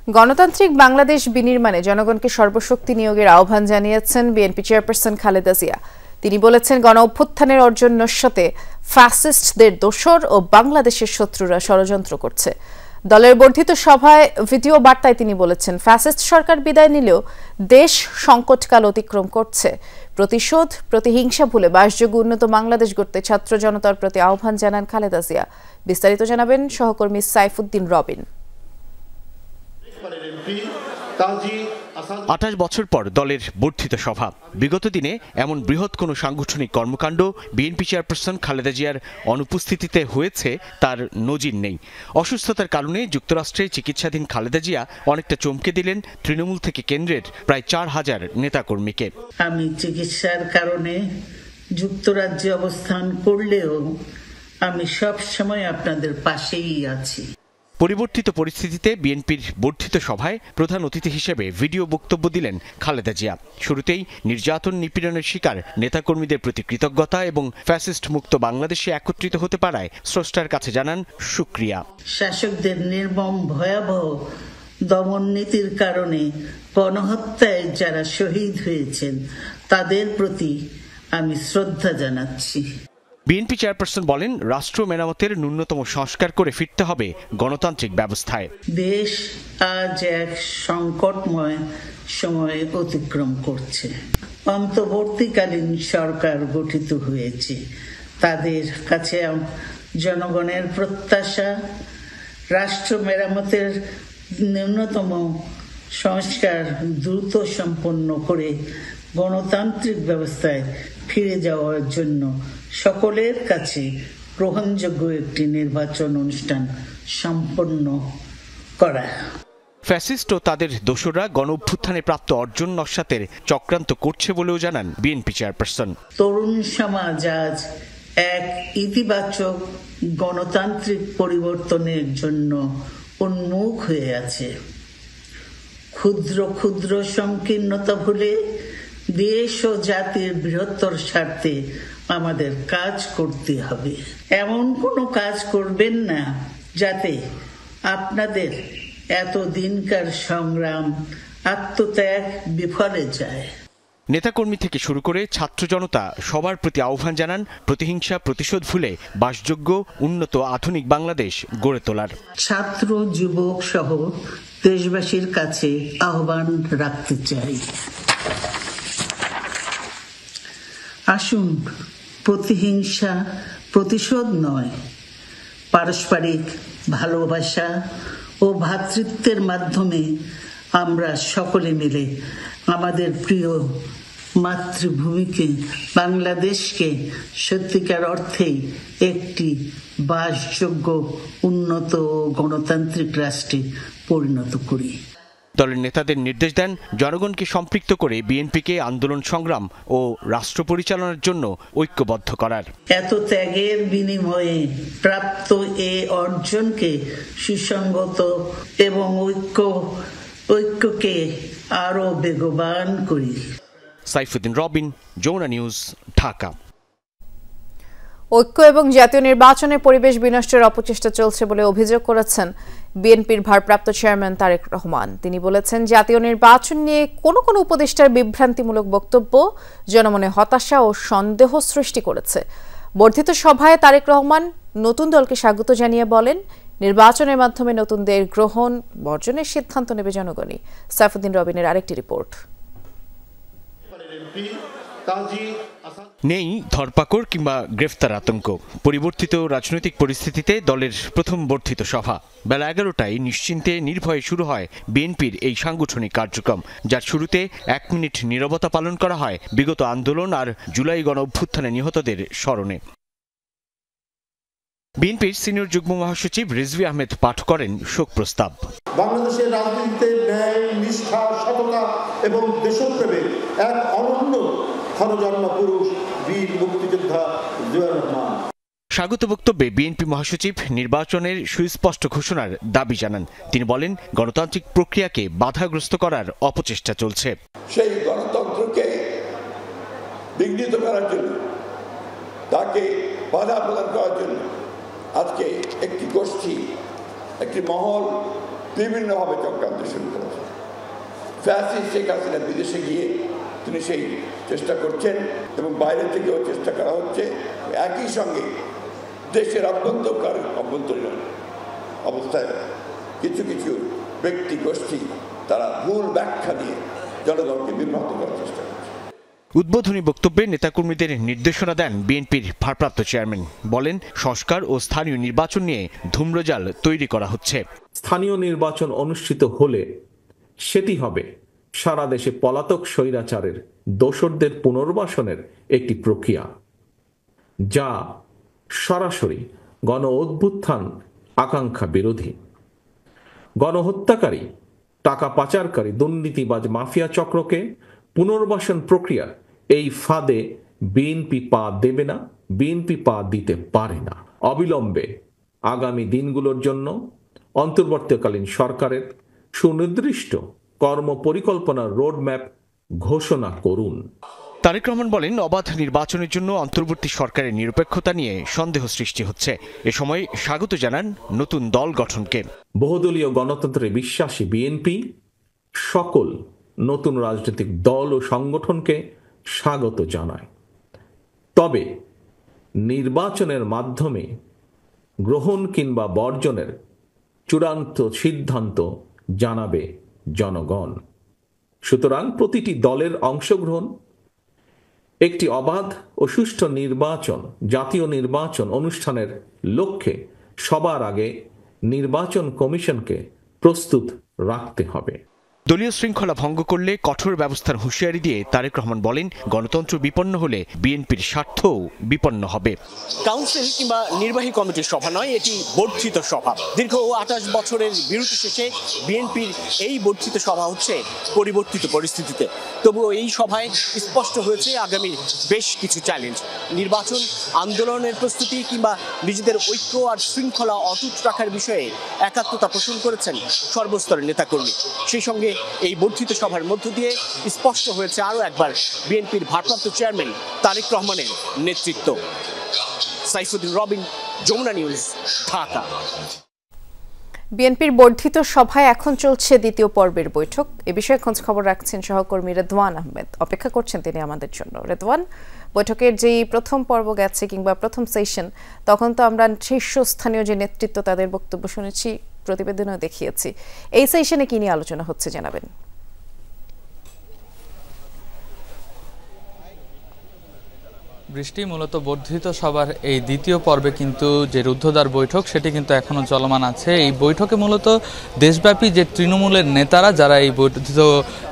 গণতান্ত্রিক বাংলাদেশ বিনির্মাণে জনগণকে সর্বশক্তি নিয়োগের আহ্বান জানিয়েছেন বিএনপি চেয়ারপারসন খালেদা জিয়া। তিনি বলেছেন, গণ অভ্যুত্থানের অর্জন নস্যাতে ফ্যাসিস্টদের দোসর ও বাংলাদেশের শত্রুরা ষড়যন্ত্র করছে। দলের বর্ধিত সভায় ভিডিও বার্তায় তিনি বলেছেন, ফ্যাসিস্ট সরকার বিদায় নিলেও দেশ সংকটকাল অতিক্রম করছে। প্রতিশোধ, প্রতিহিংসা ভুলে বাসযোগ্য উন্নত বাংলাদেশ গড়তে ছাত্র জনতার প্রতি আহ্বান জানান খালেদা জিয়া। বিস্তারিত জানাবেন সহকর্মী সাইফুদ্দিন রবিন। ২৮ বছর পর দলের বর্ধিত সভা। বিগত দিনে এমন বৃহৎ কোনো সাংগঠনিক কর্মকাণ্ড বিএনপি চেয়ারপারসন খালেদা জিয়ার অনুপস্থিতিতে হয়েছে তার নজির নেই। অসুস্থতার কারণে যুক্তরাষ্ট্রে চিকিৎসাধীন খালেদা জিয়া অনেকটা চমকে দিলেন তৃণমূল থেকে কেন্দ্রের প্রায় ৪,০০০ নেতাকর্মীকে। আমি চিকিৎসার কারণে যুক্তরাজ্যে অবস্থান করলেও আমি সব সময় আপনাদের পাশেই আছি। পরিবর্তিত পরিস্থিতিতে বিএনপির বর্ধিত সভায় প্রধান অতিথি হিসেবে ভিডিও বক্তব্য দিলেন খালেদা জিয়া। শুরুতেই নির্যাতন নিপীড়নের শিকার নেতাকর্মীদের প্রতি কৃতজ্ঞতা এবং ফ্যাসিস্ট মুক্ত বাংলাদেশে একত্রিত হতে পারায় স্রষ্টার কাছে জানান শুকরিয়া। শাসকদের নির্মম ভয়াবহ দমন নীতির কারণে গণহত্যায় যারা শহীদ হয়েছেন তাদের প্রতি আমি শ্রদ্ধা জানাচ্ছি। বিএনপি চেয়ারপারসন বলেন, রাষ্ট্র মেরামতের ন্যূনতম সংস্কার করে ফিরতে হবে গণতান্ত্রিক ব্যবস্থায়। দেশ আজ এক সংকটময় সময়ে অতিক্রম করছে। অন্তর্বর্তীকালীন সরকার গঠিত হয়েছে। তাদের কাছে জনগণের প্রত্যাশা রাষ্ট্র মেরামতের ন্যূনতম সংস্কার দ্রুত সম্পন্ন করে গণতান্ত্রিক ব্যবস্থায় ফিরে যাওয়ার জন্য সকলের কাছে গ্রহণযোগ্য একটি নির্বাচন অনুষ্ঠান সম্পন্ন করা। ফ্যাসিস্ট ও তাদের দোসররা গণ অভ্যুত্থানে প্রাপ্ত অর্জন নস্যাতের চক্রান্ত করছে বলেও জানান বিএনপি চেয়ারপারসন। তরুণ সমাজ আজ এক ইতিবাচক গণতান্ত্রিক পরিবর্তনের জন্য উন্মুখ হয়ে আছে। ক্ষুদ্র ক্ষুদ্র সংকীর্ণতা ভুলে দেশ ও জাতির বৃহত্তর স্বার্থে আমাদের কাজ করতে হবে। এমন কোনো কাজ করবেন না যাতে আপনাদের এতদিনকার সংগ্রাম আত্মত্যাগ বিফলে যায়। নেতাকর্মী থেকে শুরু করে ছাত্র জনতা সবার প্রতি আহ্বান জানান প্রতিহিংসা প্রতিশোধ ভুলে বাসযোগ্য উন্নত আধুনিক বাংলাদেশ গড়ে তোলার। ছাত্র যুবক সহ দেশবাসীর কাছে আহ্বান রাখতে চাই, আসুন প্রতিহিংসা প্রতিশোধ নয়, পারস্পরিক ভালোবাসা ও ভ্রাতৃত্বের মাধ্যমে আমরা সকলে মিলে আমাদের প্রিয় মাতৃভূমিকে বাংলাদেশকে সত্যিকার অর্থেই একটি বাসযোগ্য উন্নত ও গণতান্ত্রিক রাষ্ট্রে পরিণত করি। দলের নেতাদের নির্দেশ দেন, জনগণকে সম্পৃক্ত করে বিএনপিকে আন্দোলন সংগ্রাম ও রাষ্ট্র পরিচালনার জন্য ঐক্যবদ্ধ করার। এত ত্যাগের বিনিময়ে প্রাপ্ত এ অর্জনকে সুসংগত এবং ঐক্যকে আরো বেগবান করি। সাইফুদ্দিন রবিন, যমুনা নিউজ, ঢাকা। ঐক্য এবং জাতীয় নির্বাচনে পরিবেশ বিনষ্টের অপচেষ্টা চলছে বলে অভিযোগ করেছেন বিএনপির ভারপ্রাপ্ত চেয়ারম্যান তারেক রহমান। তিনি বলেছেন, জাতীয় নির্বাচন নিয়ে কোনো কোনো উপদেষ্টার বিভ্রান্তিমূলক বক্তব্য জনমনে হতাশা ও সন্দেহ সৃষ্টি করেছে। বর্ধিত সভায় তারেক রহমান নতুন দলকে স্বাগত জানিয়ে বলেন, নির্বাচনের মাধ্যমে নতুনদের গ্রহণ বর্জনের সিদ্ধান্ত নেবে জনগণই। সাইফুদ্দিন রবিনের আরেকটি রিপোর্ট। নেই ধরপাকড় কিংবা গ্রেফতার আতঙ্ক। পরিবর্তিত রাজনৈতিক পরিস্থিতিতে দলের প্রথম বর্ধিত সভা বেলা 11টায় নিশ্চিন্তে নির্ভয়ে শুরু হয় বিএনপির এই সাংগঠনিক কার্যক্রম, যার শুরুতে 1 মিনিট নীরবতা পালন করা হয় বিগত আন্দোলন আর জুলাই গণ অভ্যুত্থানে নিহতদের স্মরণে। বিএনপির সিনিয়র যুগ্ম মহাসচিব রিজভী আহমেদ পাঠ করেন শোক প্রস্তাব। বাংলাদেশের রাজনীতিতে ন্যায়, নিষ্ঠা, সততা এবং দেশপ্রেমের এক অনন্য ক্ষণজন্ম পুরুষ বীর মুক্তিযোদ্ধা জিয়াউর রহমান। স্বাগত বক্তব্যে বিএনপি মহাসচিব নির্বাচনের সুস্পষ্ট ঘোষণার দাবি জানান। তিনি বলেন, গণতান্ত্রিক প্রক্রিয়াকে বাধাগ্রস্ত করার অপচেষ্টা চলছে। সেই গণতন্ত্রকে বিঘ্নিত করার জন্য, তাকে বাধা প্রদান করার জন্য আজকে একটি গোষ্ঠী, একটি মহল বিভিন্নভাবে চক্রান্ত শুরু করেছে। ফ্যাসিস্ট শেখ হাসিনা বিদেশে গিয়ে তিনি সেই চেষ্টা করছেন এবং বাইরে থেকেও চেষ্টা করা হচ্ছে। একই সঙ্গে দেশের অভ্যন্তরীণ অবস্থায় কিছু কিছু ব্যক্তি গোষ্ঠী তারা ভুল ব্যাখ্যা দিয়ে জনগণকে বিভ্রান্ত করার চেষ্টা করছে। উদ্বোধনী বক্তব্যে নেতাকর্মীদের নির্দেশনা দেন বিএনপির ভারপ্রাপ্ত চেয়ারম্যান। বলেন, সংস্কার ও স্থানীয় নির্বাচন নিয়ে ধূম্রজাল তৈরি করা হচ্ছে। স্থানীয় নির্বাচন অনুষ্ঠিত হলে সেটি হবে সারা দেশে পলাতক স্বৈরাচারের দোসরদের পুনর্বাসনের একটি প্রক্রিয়া, যা সরাসরি গণ অভ্যুত্থান আকাঙ্ক্ষা বিরোধী। গণহত্যাকারী, টাকা পাচারকারী, দুর্নীতিবাজ মাফিয়া চক্রকে পুনর্বাসন প্রক্রিয়া এই ফাঁদে বিএনপি পা দেবে না, বিএনপি পা দিতে পারে না। অবিলম্বে আগামী দিনগুলোর জন্য অন্তর্বর্তীকালীন সরকারের সুনির্দিষ্ট কর্ম পরিকল্পনার রোডম্যাপ ঘোষণা করুন। তারেক রহমান বলেন, অবাধ নির্বাচনের জন্য অন্তর্বর্তী সরকারের নিরপেক্ষতা নিয়ে সন্দেহ সৃষ্টি হচ্ছে। এ সময় স্বাগত জানান নতুন দল গঠনকে। বহুদলীয় গণতন্ত্রে বিশ্বাসী বিএনপি সকল নতুন রাজনৈতিক দল ও সংগঠনকে স্বাগত জানায়। তবে নির্বাচনের মাধ্যমে গ্রহণ কিংবা বর্জনের চূড়ান্ত সিদ্ধান্ত জানাবে জনগণ। সুতরাং প্রতিটি দলের অংশগ্রহণ একটি অবাধ ও সুষ্ঠু নির্বাচন, জাতীয় নির্বাচন অনুষ্ঠানের লক্ষ্যে সবার আগে নির্বাচন কমিশনকে প্রস্তুত রাখতে হবে। দলীয় শৃঙ্খলা ভঙ্গ করলে কঠোর ব্যবস্থার হুঁশিয়ারি দিয়ে তারেক রহমান বলেন, গণতন্ত্র বিপন্ন হলে বিএনপির স্বার্থও বিপন্ন হবে। কাউন্সিল কিংবা নির্বাহী কমিটির সভা নয়, এটি বর্ধিত সভা। দীর্ঘ 28 বছরের বিরতি শেষে বিএনপির এই বর্ধিত সভা হচ্ছে পরিবর্তিত পরিস্থিতিতে। তবুও এই সভায় স্পষ্ট হয়েছে আগামী বেশ কিছু চ্যালেঞ্জ। নির্বাচন, আন্দোলনের প্রস্তুতি কিংবা নিজেদের ঐক্য আর শৃঙ্খলা অটুট রাখার বিষয়ে একাত্মতা পোষণ করেছেন সর্বস্তরের নেতাকর্মী। সেই সঙ্গে এই বর্ধিত সভার মধ্য দিয়ে স্পষ্ট হয়েছে আরও একবার বিএনপির ভারপ্রাপ্ত চেয়ারম্যান তারেক রহমানের নেতৃত্ব। সাইফুদ্দিন রবিন, যমুনা নিউজ, ঢাকা। বিএনপির বর্ধিত সভায় এখন চলছে দ্বিতীয় পর্বের বৈঠক। এ বিষয়ে খোঁজ খবর রাখছেন সহকর্মী রেদওয়ান আহমেদ। অপেক্ষা করছেন তিনি আমাদের জন্য। রেদওয়ান, বৈঠকের যেই প্রথম পর্ব গেছে কিংবা প্রথম সেশন, তখন তো আমরা শীর্ষস্থানীয় যে নেতৃত্ব তাদের বক্তব্য শুনেছি, প্রতিবেদনও দেখিয়েছি। এই সেশনে কি নিয়ে আলোচনা হচ্ছে জানাবেন? বৃষ্টি, মূলত বর্ধিত সভার এই দ্বিতীয় পর্বে কিন্তু যে রুদ্ধদ্বার বৈঠক সেটি কিন্তু এখনো চলমান আছে। এই বৈঠকে মূলত দেশব্যাপী যে তৃণমূলের নেতারা যারা এই বর্ধিত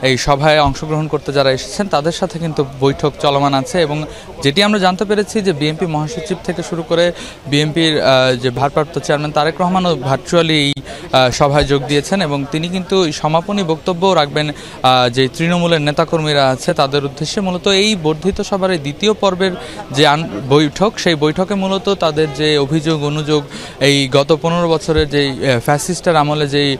এই সভায় অংশগ্রহণ করতে যারা এসেছেন তাদের সাথে কিন্তু বৈঠক চলমান আছে। এবং যেটি আমরা জানতে পেরেছি যে বিএনপি মহাসচিব থেকে শুরু করে বিএনপির যে ভারপ্রাপ্ত চেয়ারম্যান তারেক রহমানও ভার্চুয়ালি এই সভায় যোগ দিয়েছেন এবং তিনি কিন্তু সমাপনী বক্তব্যও রাখবেন যে তৃণমূলের নেতাকর্মীরা আছে তাদের উদ্দেশ্যে। মূলত এই বর্ধিত সভার এই দ্বিতীয় পর্বের যে বৈঠক, সেই বৈঠকে মূলত তাদের যে অভিযোগ অনুযোগ, এই গত 15 বছরের যেই ফ্যাসিস্টের আমলে যেই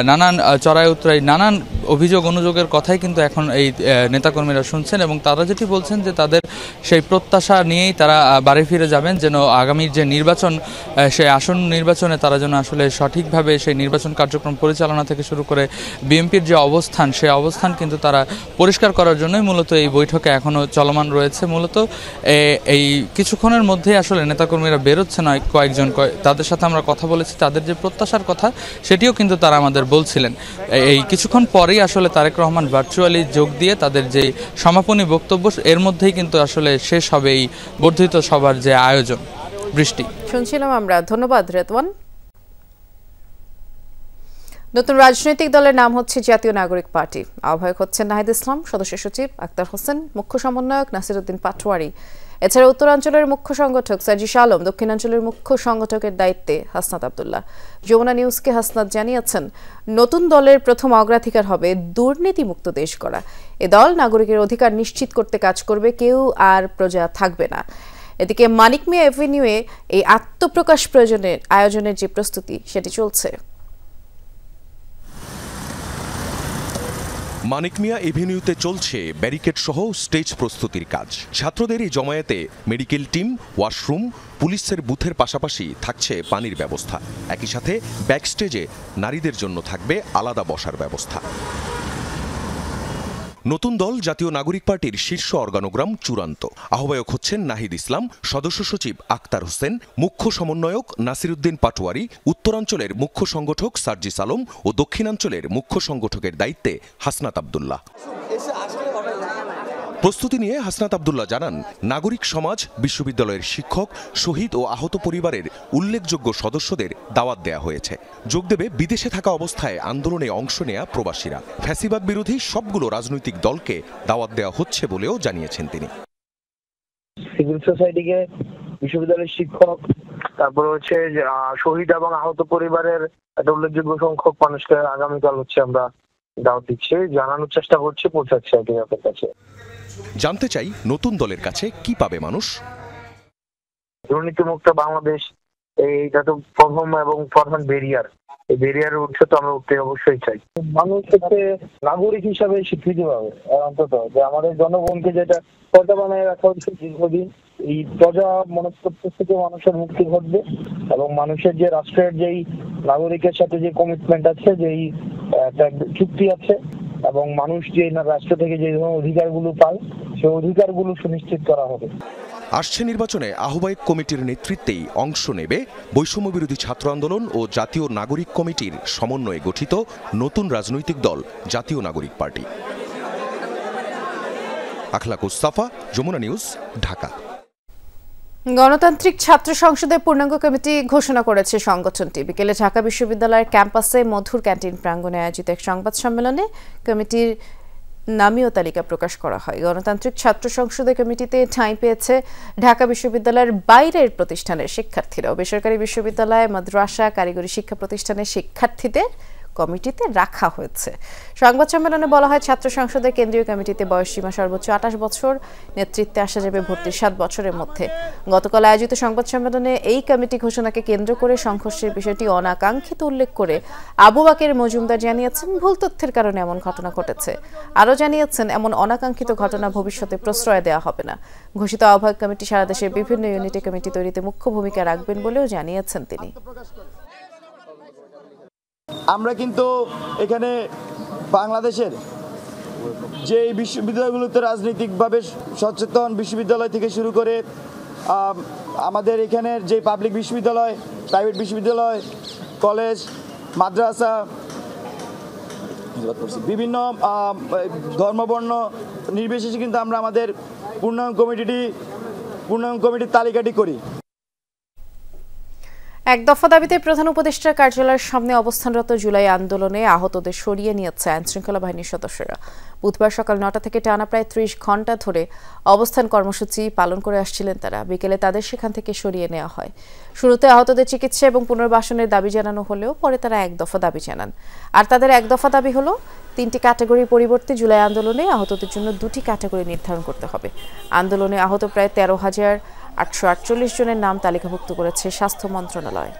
নানান চড়াই উতরাই নানান অভিযোগ অনুযোগের কথাই কিন্তু এখন এই নেতাকর্মীরা শুনছেন এবং তারা যেটি বলছেন যে তাদের সেই প্রত্যাশা নিয়েই তারা বাড়ি ফিরে যাবেন, যেন আগামীর যে নির্বাচন সেই আসন্ন নির্বাচনে তারা যেন আসলে সঠিকভাবে সেই নির্বাচন কার্যক্রম পরিচালনা থেকে শুরু করে বিএনপির যে অবস্থান সেই অবস্থান কিন্তু তারা পরিষ্কার করার জন্যই মূলত এই বৈঠকে এখনও চলমান রয়েছে। মূলত এই কিছুক্ষণের মধ্যেই আসলে নেতাকর্মীরা বেরোচ্ছে নয় কয়েকজন, তাদের সাথে আমরা কথা বলেছি, তাদের যে প্রত্যাশার কথা সেটিও কিন্তু তারা আমাদের বলছিলেন। এই কিছুক্ষণ পরেই আসলে তারেক রহমান ভার্চুয়ালি যোগ দিয়ে তাদের যে সমাপনী বক্তব্য এর মধ্যেই কিন্তু আসলে শেষ হবে এই বর্ধিত সভার যে আয়োজন। বৃষ্টি, শুনছিলাম আমরা। ধন্যবাদ রেদওয়ান। নতুন রাজনৈতিক দলের নাম হচ্ছে জাতীয় নাগরিক পার্টি। আহ্বায়ক হচ্ছেন নাহিদ ইসলাম, সদস্য সচিব আক্তার হোসেন, মুখ্য সমন্বয়ক নাসিরউদ্দিন পাটোয়ারি। এছাড়া উত্তরাঞ্চলের মুখ্য সংগঠক সাজিশ আলম, দক্ষিণাঞ্চলের মুখ্য সংগঠকের দায়িত্বে হাসনাত আব্দুল্লাহ। যমুনা নিউজকে হাসনাত জানিয়েছেন, নতুন দলের প্রথম অগ্রাধিকার হবে দুর্নীতিমুক্ত দেশ গড়া। এ দল নাগরিকের অধিকার নিশ্চিত করতে কাজ করবে, কেউ আর প্রজা থাকবে না। এদিকে মানিক মিয়া এভিনিউয়ে এই আত্মপ্রকাশ আয়োজনের যে প্রস্তুতি সেটি চলছে। মানিক মিয়া এভিনিউতে চলছে ব্যারিকেড সহ স্টেজ প্রস্তুতির কাজ। ছাত্রদের এই জমায়েতে মেডিকেল টিম, ওয়াশরুম, পুলিশের বুথের পাশাপাশি থাকছে পানির ব্যবস্থা। একই সাথে ব্যাকস্টেজে নারীদের জন্য থাকবে আলাদা বসার ব্যবস্থা। নতুন দল জাতীয় নাগরিক পার্টির শীর্ষ অর্গানোগ্রাম চূড়ান্ত। আহ্বায়ক হচ্ছেন নাহিদ ইসলাম, সদস্য সচিব আক্তার হোসেন, মুখ্য সমন্বয়ক নাসিরউদ্দিন পাটোয়ারি, উত্তরাঞ্চলের মুখ্য সংগঠক সার্জিস আলম ও দক্ষিণাঞ্চলের মুখ্য সংগঠকের দায়িত্বে হাসনাত আব্দুল্লাহ। প্রস্তুতি নিয়ে হাসনাত আব্দুল্লাহ জানান, নাগরিক সমাজ, বিশ্ববিদ্যালয়ের শিক্ষক, শহীদ ও আহত পরিবারের উল্লেখযোগ্য সদস্যদের দাওয়াত দেয়া হয়েছে। যোগ দেবে বিদেশে থাকা অবস্থায় আন্দোলনে অংশ নেয়া প্রবাসীরা। ফ্যাসিবাদ বিরোধী সবগুলো রাজনৈতিক দলকে দাওয়াত দেওয়া হচ্ছে বলেও জানিয়েছেন তিনি। সিভিল সোসাইটিকে, বিশ্ববিদ্যালয়ের শিক্ষক, তারপর হচ্ছে শহীদ এবং আহত পরিবারের একটা উল্লেখযোগ্য সংখ্যক মানুষকে আগামীকাল হচ্ছে আমরা দাওয়াত দিচ্ছি, জানানোর চেষ্টা করছি, পৌঁছাচ্ছে আর কি আপনার কাছে। জানতে চাই নতুন দলের কাছে কি পাবে মানুষ। দুর্নীতিমুক্ত বাংলাদেশ, এইটা তো প্রথম এবং প্রধান ব্যারিয়ার। এই ব্যারিয়ারের উঠে তো আমরা উঠতে অবশ্যই চাই। মানুষ হচ্ছে নাগরিক হিসাবে স্বীকৃতি পাবে অন্তত, যে আমাদের জনগণকে যেটা প্রজা বানায় রাখা হচ্ছে দীর্ঘদিন, এই প্রজা মনস্তত্ব থেকে মানুষের মুক্তি ঘটবে এবং মানুষের যে রাষ্ট্রের যেই নাগরিকের সাথে যে কমিটমেন্ট আছে, যেই চুক্তি আছে এবং মানুষ যে রাষ্ট্র থেকে যে ধরনের অধিকারগুলো পায়, সেই অধিকারগুলো সুনিশ্চিত করা হবে। আসছে নির্বাচনে আহ্বায়ক কমিটির নেতৃত্বেই অংশ নেবে বৈষম্য বিরোধী ছাত্র আন্দোলন ও জাতীয় নাগরিক কমিটির সমন্বয়ে গঠিত নতুন রাজনৈতিক দল জাতীয় নাগরিক পার্টি। আখলাক উস্তাফা, যমুনা নিউজ, ঢাকা। গণতান্ত্রিক ছাত্র সংসদের পূর্ণাঙ্গ কমিটি ঘোষণা করেছে সংগঠনটি। বিকেলে ঢাকা বিশ্ববিদ্যালয়ের ক্যাম্পাসে মধুর ক্যান্টিন প্রাঙ্গণে আয়োজিত এক সংবাদ সম্মেলনে কমিটির নামীয় তালিকা প্রকাশ করা হয়। গণতান্ত্রিক ছাত্র সংসদের কমিটিতে ঠাঁই পেয়েছে ঢাকা বিশ্ববিদ্যালয়ের বাইরের প্রতিষ্ঠানের শিক্ষার্থীরাও। বেসরকারি বিশ্ববিদ্যালয়, মাদ্রাসা, কারিগরি শিক্ষা প্রতিষ্ঠানের শিক্ষার্থীদের কমিটিতে রাখা হয়েছে। সংবাদ সম্মেলনে বলা হয়, ছাত্র সংসদের কেন্দ্রীয় কমিটিতে বয়সসীমা সর্বোচ্চ 28 বছর, নেতৃত্বে আসা যাবে ভর্তির 7 বছরের মধ্যে। গতকাল আয়োজিত সংবাদ সম্মেলনে এই কমিটি ঘোষণাকে কেন্দ্র করে সংঘর্ষের বিষয়টি অনাকাঙ্ক্ষিত উল্লেখ করে আবু বাকের মজুমদার জানিয়েছেন, ভুল তথ্যের কারণে এমন ঘটনা ঘটেছে। আরও জানিয়েছেন, এমন অনাকাঙ্ক্ষিত ঘটনা ভবিষ্যতে প্রশ্রয় দেওয়া হবে না। ঘোষিত আহ্বায়ক কমিটি সারা দেশের বিভিন্ন ইউনিটে কমিটি তৈরিতে মুখ্য ভূমিকা রাখবেন বলেও জানিয়েছেন তিনি। আমরা কিন্তু এখানে বাংলাদেশের যে বিশ্ববিদ্যালয়গুলোতে রাজনৈতিকভাবে সচেতন বিশ্ববিদ্যালয় থেকে শুরু করে আমাদের এখানের যে পাবলিক বিশ্ববিদ্যালয়, প্রাইভেট বিশ্ববিদ্যালয়, কলেজ, মাদ্রাসা, বিভিন্ন ধর্মবর্ণ নির্বিশেষে কিন্তু আমরা আমাদের পূর্ণাঙ্গ কমিটির তালিকাটি করি। এক দফা দাবিতে প্রধান উপদেষ্টার কার্যালয়ের সামনে অবস্থানরত জুলাই আন্দোলনে আহতদের সরিয়ে নিয়েছে আইনশৃঙ্খলা বাহিনীর সদস্যরা। বুধবার সকাল 9টা থেকে টানা প্রায় 30 ঘণ্টা ধরে অবস্থান কর্মসূচি পালন করে আসছিলেন তারা। বিকেলে তাদের সেখান থেকে সরিয়ে নেওয়া হয়। শুরুতে আহতদের চিকিৎসা এবং পুনর্বাসনের দাবি জানানো হলেও পরে তারা এক দফা দাবি জানান। আর তাদের এক দফা দাবি হলো, 3টি ক্যাটাগরির পরিবর্তে জুলাই আন্দোলনে আহতদের জন্য 2টি ক্যাটাগরি নির্ধারণ করতে হবে। আন্দোলনে আহত প্রায় 13,848 জনের নাম তালিকাভুক্ত করেছে স্বাস্থ্য মন্ত্রণালয়।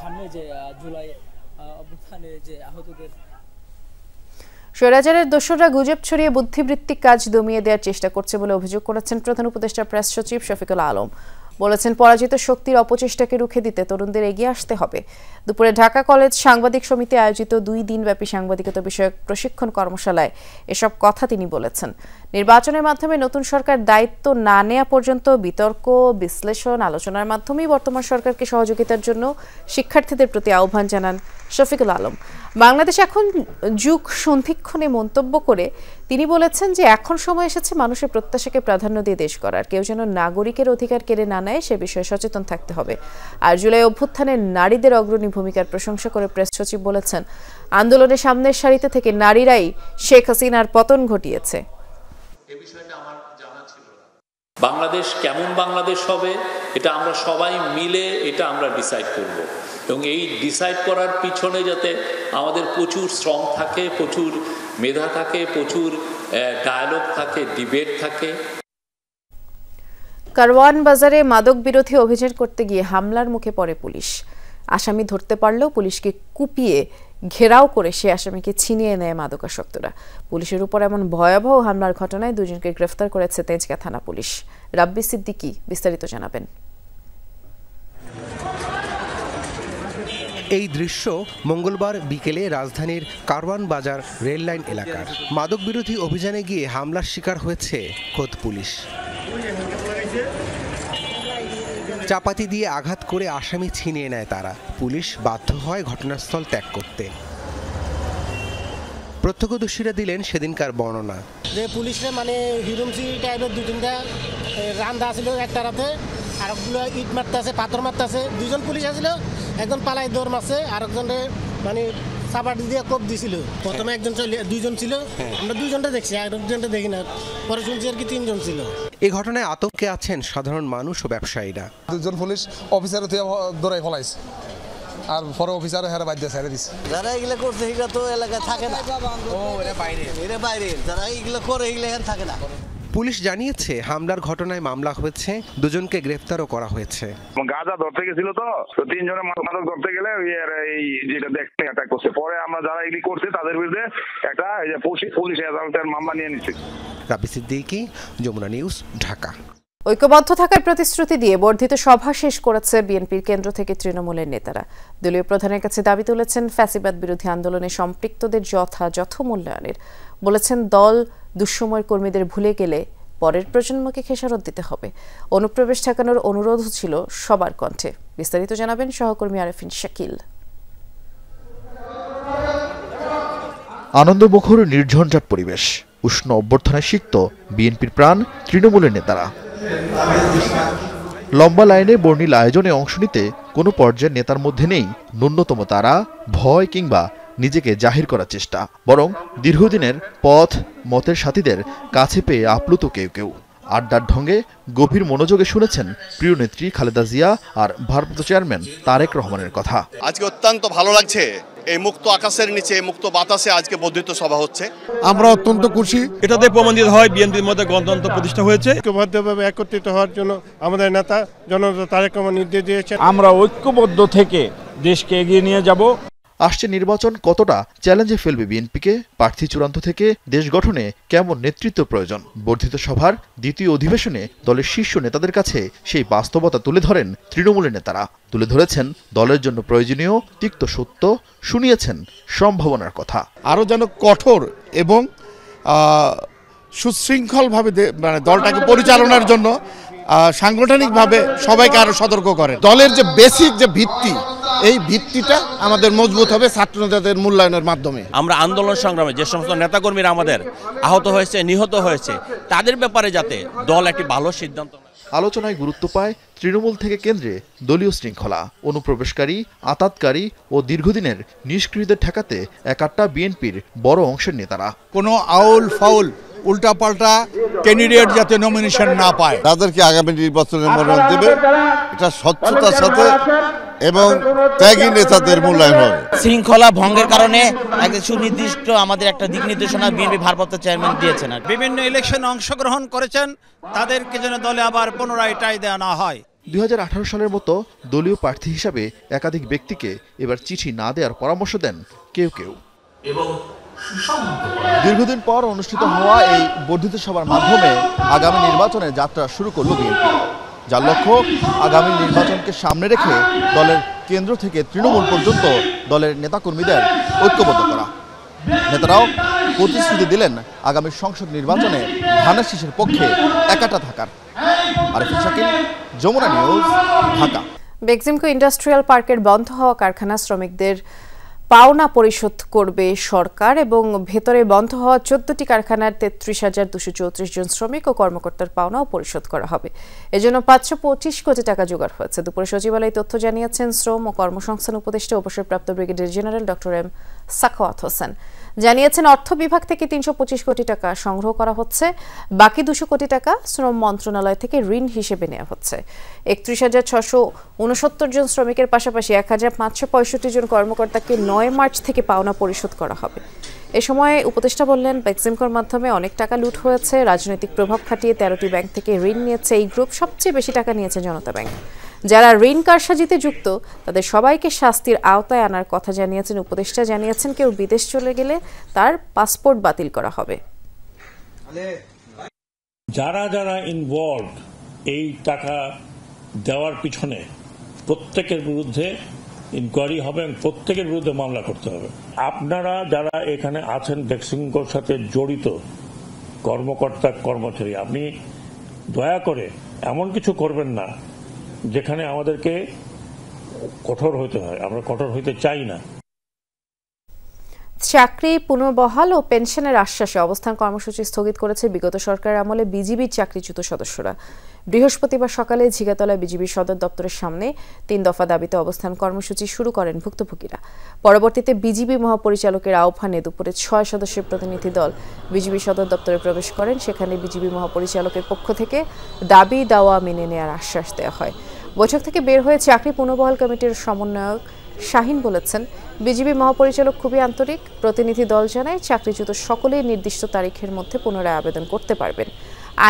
সামনে যে জুলাই অভ্যুত্থানে যে আহতদের স্বৈরাচারের দোসররা গুজব ছড়িয়ে বুদ্ধিবৃত্তিক কাজ দমিয়ে দেওয়ার চেষ্টা করছে বলে অভিযোগ করেছেন প্রধান উপদেষ্টা প্রেস সচিব শফিকুল আলম। বলেছেন, পরাজিত শক্তির অপচেষ্টাকে রুখে দিতে তরুণদের এগিয়ে আসতে হবে। দুপুরে ঢাকা কলেজ সাংবাদিক সমিতি আয়োজিত 2 দিনব্যাপী সাংবাদিকতা বিষয়ক প্রশিক্ষণ কর্মশালায় এসব কথা তিনি বলেছেন। নির্বাচনের মাধ্যমে নতুন সরকার দায়িত্ব না নেওয়া পর্যন্ত বিতর্ক, বিশ্লেষণ, আলোচনার মাধ্যমেই বর্তমান সরকারকে সহযোগিতার জন্য শিক্ষার্থীদের প্রতি আহ্বান জানান শফিকুল আলম। বাংলাদেশ এখন যুগ সন্ধিক্ষণে মন্তব্য করে তিনি বলেছেন যে এখন সময় এসেছে মানুষের প্রত্যাশাকে প্রাধান্য দিয়ে দেশ গড়ার। কেউ যেন নাগরিকের অধিকার কেড়ে না নেয় সে বিষয়ে সচেতন থাকতে হবে। আর জুলাই অভ্যুত্থানে নারীদের অগ্রণী ভূমিকার প্রশংসা করে প্রেস সচিব বলেছেন, আন্দোলনের সামনের সারিতে থেকে নারীরাই শেখ হাসিনার পতন ঘটিয়েছে। বাংলাদেশ কেমন বাংলাদেশ হবে এটা আমরা সবাই মিলে আমরা ডিসাইড করব এবং এই ডিসাইড করার পিছনে যাতে আমাদের প্রচুর শ্রম থাকে, প্রচুর মেধা থাকে, প্রচুর ডায়ালগ থাকে, ডিবেট থাকে। কারওয়ান বাজারে মাদক বিরোধী অভিযান করতে গিয়ে হামলার মুখে পড়ে পুলিশ। আসামি ধরতে পারলেও পুলিশকে কুপিয়ে ঘেরাও করে সে আসামিকে ছিনিয়ে নেয় মাদকাসক্তরা। পুলিশের উপর এমন ভয়াবহ হামলার ঘটনায় দুজনকে গ্রেফতার করেছে তেজগাঁ থানা পুলিশ। রাব্বি সিদ্দিকী বিস্তারিত জানাবেন। এই দৃশ্য মঙ্গলবার বিকেলে রাজধানীর কারওয়ান বাজার রেল লাইন এলাকার। মাদক বিরোধী অভিযানে গিয়ে হামলার শিকার হয়েছে খোদ পুলিশ। চাপাতি দিয়ে আঘাত করে আসামি ছিনিয়ে নেয় তারা। পুলিশ বাধ্য হয় ঘটনাস্থল ত্যাগ করতে। প্রত্যক্ষদর্শীরা দিলেন সেদিনকার বর্ণনা। যে পুলিশে মানে হিরুমসি টাইপের দু তিনটা রান্দা ছিল একটা রাতে, আরেকগুলো ইট মারতে আছে, পাথর মারতে আছে। দুজন পুলিশ আসছিল, একজন পালাই দৌড় মারছে, আরেকজনে মানে সাবাটি দিয়ে কোপ দিছিল। প্রথমে একজন দুইজন ছিল, আমরা দুইজনটা দেখছি, আরেকজনটা দেখি না, পরে শুনছি আর কি তিনজন ছিল। এই ঘটনায় আতঙ্কে আছেন সাধারণ মানুষ ও ব্যবসায়ীরা। দুজন পুলিশ অফিসার দৌড়াই ফলাইছে, আর পরে অফিসার হেরা বাদ দিয়ে ছেড়ে দিছে। যারা এগুলো করছে এগুলো তো এলাকায় থাকে না, এরা বাইরে, যারা এগুলো করে এগুলো এখানে থাকে না। পুলিশ জানিয়েছে হামলার ঘটনায় মামলা হয়েছে, দুজনকে গ্রেফতারও করা হয়েছে। গাঁজা ধরতে গেছিল তো তিনজনের মাদক ধরতে গেলে এই যেটা দেখতে অ্যাটাক করছে। পরে আমরা যারা এগুলি করছে তাদের বিরুদ্ধে একটা পুলিশ আদালতের মামলা নিয়ে নিচ্ছে। রাব্বি সিদ্দিকী, যমুনা নিউজ, ঢাকা। ঐক্যবদ্ধ থাকার প্রতিশ্রুতি দিয়ে বর্ধিত সভা শেষ করেছে বিএনপির কেন্দ্র থেকে তৃণমূলের নেতারা। দলীয় প্রধানের কাছে দাবি তুলেছেন ফ্যাসিবাদ বিরোধী আন্দোলনে সম্পৃক্তদের যথাযথ মূল্যায়নের। বলেছেন দল দুঃসময়ের কর্মীদের ভুলে গেলে পরের প্রজন্মকে খেসারত দিতে হবে। অনুপ্রবেশ ঠেকানোর অনুরোধ ছিল সবার কণ্ঠে। বিস্তারিত জানাবেন সহকর্মী আরেফিন শাকিল। আনন্দমুখর নির্ঝঞ্ঝাট পরিবেশ, উষ্ণ অভ্যর্থনায় সিক্ত বিএনপির প্রাণ তৃণমূলের নেতারা। লম্বা লাইনে বর্ণিল আয়োজনে অংশ নিতে কোনো পর্যায়ের নেতার মধ্যে নেই ন্যূনতম তারা, ভয় কিংবা নিজেকে জাহির করার চেষ্টা। বরং দীর্ঘদিনের পথ মতের সাথীদের কাছে পেয়ে আপ্লুত কেউ কেউ। আড্ডার ঢঙ্গে গভীর মনোযোগে শুনেছেন প্রিয় নেত্রী খালেদা জিয়া আর ভারপ্রাপ্ত চেয়ারম্যান তারেক রহমানের কথা। আজকে অত্যন্ত ভালো লাগছে, এই মুক্ত আকাশের নিচে মুক্ত বাতাসে আজকে বর্ধিত সভা হচ্ছে। আমরা অত্যন্ত খুশি। এটাতে প্রমাণিত হয় বিএনপির মধ্যে গণতন্ত্র প্রতিষ্ঠা হয়েছে। ঐক্যবদ্ধভাবে একত্রিত হওয়ার জন্য আমাদের নেতা জননেতা তারেক রহমান নির্দেশ দিয়েছেন। আমরা ঐক্যবদ্ধ থেকে দেশকে এগিয়ে নিয়ে যাব। আসছে নির্বাচন কতটা চ্যালেঞ্জে ফেলবে বিএনপিকে, প্রার্থী চূড়ান্ত থেকে দেশ গঠনে কেমন নেতৃত্ব প্রয়োজন, বর্ধিত সভার দ্বিতীয় অধিবেশনে দলের শীর্ষ নেতাদের কাছে সেই বাস্তবতা তুলে ধরেন তৃণমূলের নেতারা। তুলে ধরেছেন দলের জন্য প্রয়োজনীয় তিক্ত সত্য, শুনিয়েছেন সম্ভাবনার কথা। আরও যেন কঠোর এবং সুশৃঙ্খলভাবে মানে দলটাকে পরিচালনার জন্য সাংগঠনিকভাবে সবাইকে আরো সতর্ক করেন। দলের যে বেসিক যে ভিত্তি, এই ভিত্তিটা আমাদের মজবুত হবে ছাত্র নেতাদের মূল্যায়নের মাধ্যমে। আমরা আন্দোলন সংগ্রামে যে সমস্ত নেতাকর্মীরা আমাদের আহত হয়েছে, নিহত হয়েছে, তাদের ব্যাপারে যাতে দল একটি ভালো সিদ্ধান্ত। আলোচনায় গুরুত্ব পায় তৃণমূল থেকে কেন্দ্রে দলীয় শৃঙ্খলা, অনুপ্রবেশকারী, আতাতকারী ও দীর্ঘদিনের নিষ্ক্রিয়দের ঠেকাতে একাট্টা বিএনপির বড় অংশের নেতারা। কোনো আউল ফাউল উল্টাপাল্টা ক্যান্ডিডেট যাতে নমিনেশন না পায়, তাদেরকে আগামী নির্বাচনে মনোনয়ন দেবে। এটা স্বচ্ছতার সাথে এবং ত্যাগী নেতাদের মূল্যায়ন হবে। শৃঙ্খলা ভঙ্গের কারণে একটা সুনির্দিষ্ট আমাদের একটা দিক নির্দেশনা বিএনপি ভারপ্রাপ্ত চেয়ারম্যান দিয়েছেন। বিভিন্ন ইলেকশনে অংশগ্রহণ করেছেন, তাদেরকে যেন দলে আবার পুনরায় টাই দেওয়া না হয়। 2018 সালের মতো দলীয় প্রার্থী হিসাবে একাধিক ব্যক্তিকে এবার চিঠি না দেওয়ার পরামর্শ দেন কেউ কেউ। দীর্ঘদিন পর অনুষ্ঠিত হওয়া এই বর্ধিত সভার মাধ্যমে আগামী নির্বাচনে যাত্রা শুরু করল বিএনপি, যার লক্ষ্য আগামী নির্বাচনকে সামনে রেখে দলের কেন্দ্র থেকে তৃণমূল পর্যন্ত দলের নেতাকর্মীদের ঐক্যবদ্ধ করা। নেতারাও প্রতিশ্রুতি দিলেন আগামী সংসদ নির্বাচনে ধানের শীষের পক্ষে একাটা থাকার। আরেফিন শাকিল, যমুনা নিউজ, ঢাকা। বেক্সিমকো ইন্ডাস্ট্রিয়াল পার্কের বন্ধ হওয়া কারখানা শ্রমিকদের পাওনা পরিশোধ করবে সরকার এবং ভেতরে বন্ধ হওয়া 14টি কারখানার 33,234 জন শ্রমিক ও কর্মকর্তার পাওনাও পরিশোধ করা হবে। এজন্য 525 কোটি টাকা জোগাড় হয়েছে। দুপুরে সচিবালয়ে তথ্য জানিয়েছেন শ্রম ও কর্মসংস্থান উপদেষ্টা অবসরপ্রাপ্ত brigadier general doctor M Sakhawat Hossain. জানিয়েছেন অর্থ বিভাগ থেকে 325 কোটি টাকা সংগ্রহ করা হচ্ছে, বাকি 200 কোটি টাকা শ্রম মন্ত্রণালয় থেকে ঋণ হিসেবে নেওয়া হচ্ছে। 31,669 জন শ্রমিকের পাশাপাশি 1,565 জন কর্মকর্তাকে 9 মার্চ থেকে পাওনা পরিশোধ করা হবে। এ সময় উপদেষ্টা বললেন, বেক্সিমকোর মাধ্যমে অনেক টাকা লুট হয়েছে। রাজনৈতিক প্রভাব খাটিয়ে 13টি ব্যাংক থেকে ঋণ নিয়েছে এই গ্রুপ। সবচেয়ে বেশি টাকা নিয়েছে জনতা ব্যাংক। যারা ঋণ কারসাজিতে যুক্ত তাদের সবাইকে শাস্তির আওতায় আনার কথা জানিয়েছেন উপদেষ্টা। জানিয়েছেন, কেউ বিদেশ চলে গেলে তার পাসপোর্ট বাতিল করা হবে। যারা যারা ইনভলভ এই টাকা দেওয়ার পিছনে প্রত্যেকের বিরুদ্ধে ইনকোয়ারি হবে এবং প্রত্যেকের বিরুদ্ধে মামলা করতে হবে। আপনারা যারা এখানে আছেন বেক্সিমকোর সাথে জড়িত কর্মকর্তা কর্মচারী, আপনি দয়া করে এমন কিছু করবেন না যেখানে আমাদেরকে কঠোর হতে হয়। আমরা কঠোর হইতে চাই না। চাকরি পুনর্বহাল ও পেনশনের আশ্বাসে অবস্থান কর্মসূচি স্থগিত করেছে বিগত সরকারের আমলে বিজিবির চাকরিচ্যুত সদস্যরা। বৃহস্পতিবার সকালে ঝিগাতলা বিজিবি সদর দপ্তরের সামনে 3 দফা দাবিতে অবস্থান কর্মসূচি শুরু করেন ভুক্তভোগীরা। পরবর্তীতে বিজিবি মহাপরিচালকের আহ্বানে দুপুরে 6 সদস্যের প্রতিনিধি দল বিজিবি সদর দপ্তরে প্রবেশ করেন। সেখানে বিজিবি মহাপরিচালকের পক্ষ থেকে দাবি দাওয়া মেনে নেওয়ার আশ্বাস দেওয়া হয়। বৈঠক থেকে বের হয়ে চাকরি পুনর্বহাল কমিটির সমন্বয়ক শাহিন বলেছেন, বিজিবি মহাপরিচালক খুবই আন্তরিক। প্রতিনিধি দল জানায়, চাকরিচ্যুত সকলেই নির্দিষ্ট তারিখের মধ্যে পুনরায় আবেদন করতে পারবেন।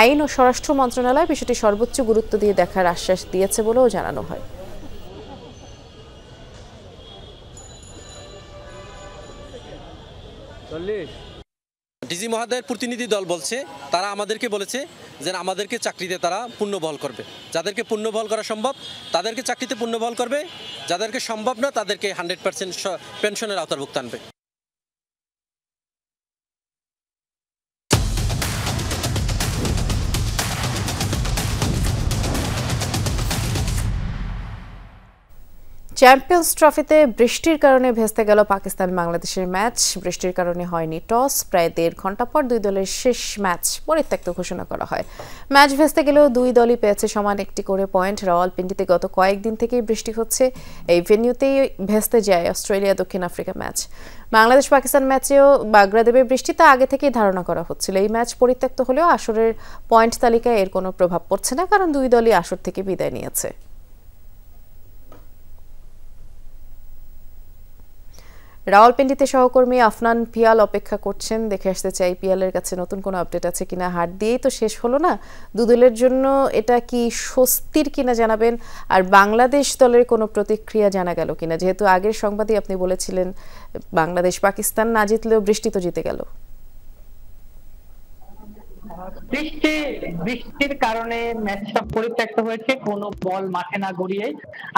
আইন ও স্বরাষ্ট্র মন্ত্রণালয় বিষয়টি সর্বোচ্চ গুরুত্ব দিয়ে দেখার আশ্বাস দিয়েছে বলেও জানানো হয়। ডিজি মহোদয়ের প্রতিনিধি দল বলছে, তারা আমাদেরকে বলেছে যে আমাদেরকে চাকরিতে তারা পুনর্বহাল করবে। যাদেরকে পুনর্বহাল করা সম্ভব তাদেরকে চাকরিতে পুনর্বহাল করবে, যাদেরকে সম্ভব না তাদেরকে 100% পেনশনের আওতাভুক্ত আনবে। চ্যাম্পিয়ন্স ট্রফিতে বৃষ্টির কারণে ভেস্তে গেল পাকিস্তান বাংলাদেশের ম্যাচ। বৃষ্টির কারণে হয়নি টস। প্রায় 1.5 ঘন্টা পর দুই দলের শেষ ম্যাচ পরিত্যক্ত ঘোষণা করা হয়। ম্যাচ ভেস্তে গেলেও দুই দলই পেয়েছে সমান একটি করে পয়েন্ট। রাওয়ালপিন্ডিতে গত কয়েকদিন থেকেই বৃষ্টি হচ্ছে। এই ভেন্যুতেই ভেস্তে যায় অস্ট্রেলিয়া দক্ষিণ আফ্রিকা ম্যাচ। বাংলাদেশ পাকিস্তান ম্যাচেও বাগড়া দেবে বৃষ্টি, তা আগে থেকেই ধারণা করা হচ্ছিল। এই ম্যাচ পরিত্যক্ত হলেও আসরের পয়েন্ট তালিকায় এর কোনো প্রভাব পড়ছে না, কারণ দুই দলই আসর থেকে বিদায় নিয়েছে। রাওয়ালপিন্ডিতে সহকর্মী আফনান পিয়াল অপেক্ষা করছেন। দেখে আসতে চাই পিয়ালের কাছে নতুন কোনো আপডেট আছে কিনা। হার দিয়েই তো শেষ হলো না, দুদলের জন্য এটা কি স্বস্তির কিনা জানাবেন। আর বাংলাদেশ দলের কোনো প্রতিক্রিয়া জানা গেল কিনা, যেহেতু আগের সংবাদে আপনি বলেছিলেন বাংলাদেশ পাকিস্তান না জিতলেও বৃষ্টি তো জিতে গেল। বৃষ্টির কারণে ম্যাচটা পরিত্যক্ত হয়েছে, কোনো বল মাঠে না গড়িয়ে।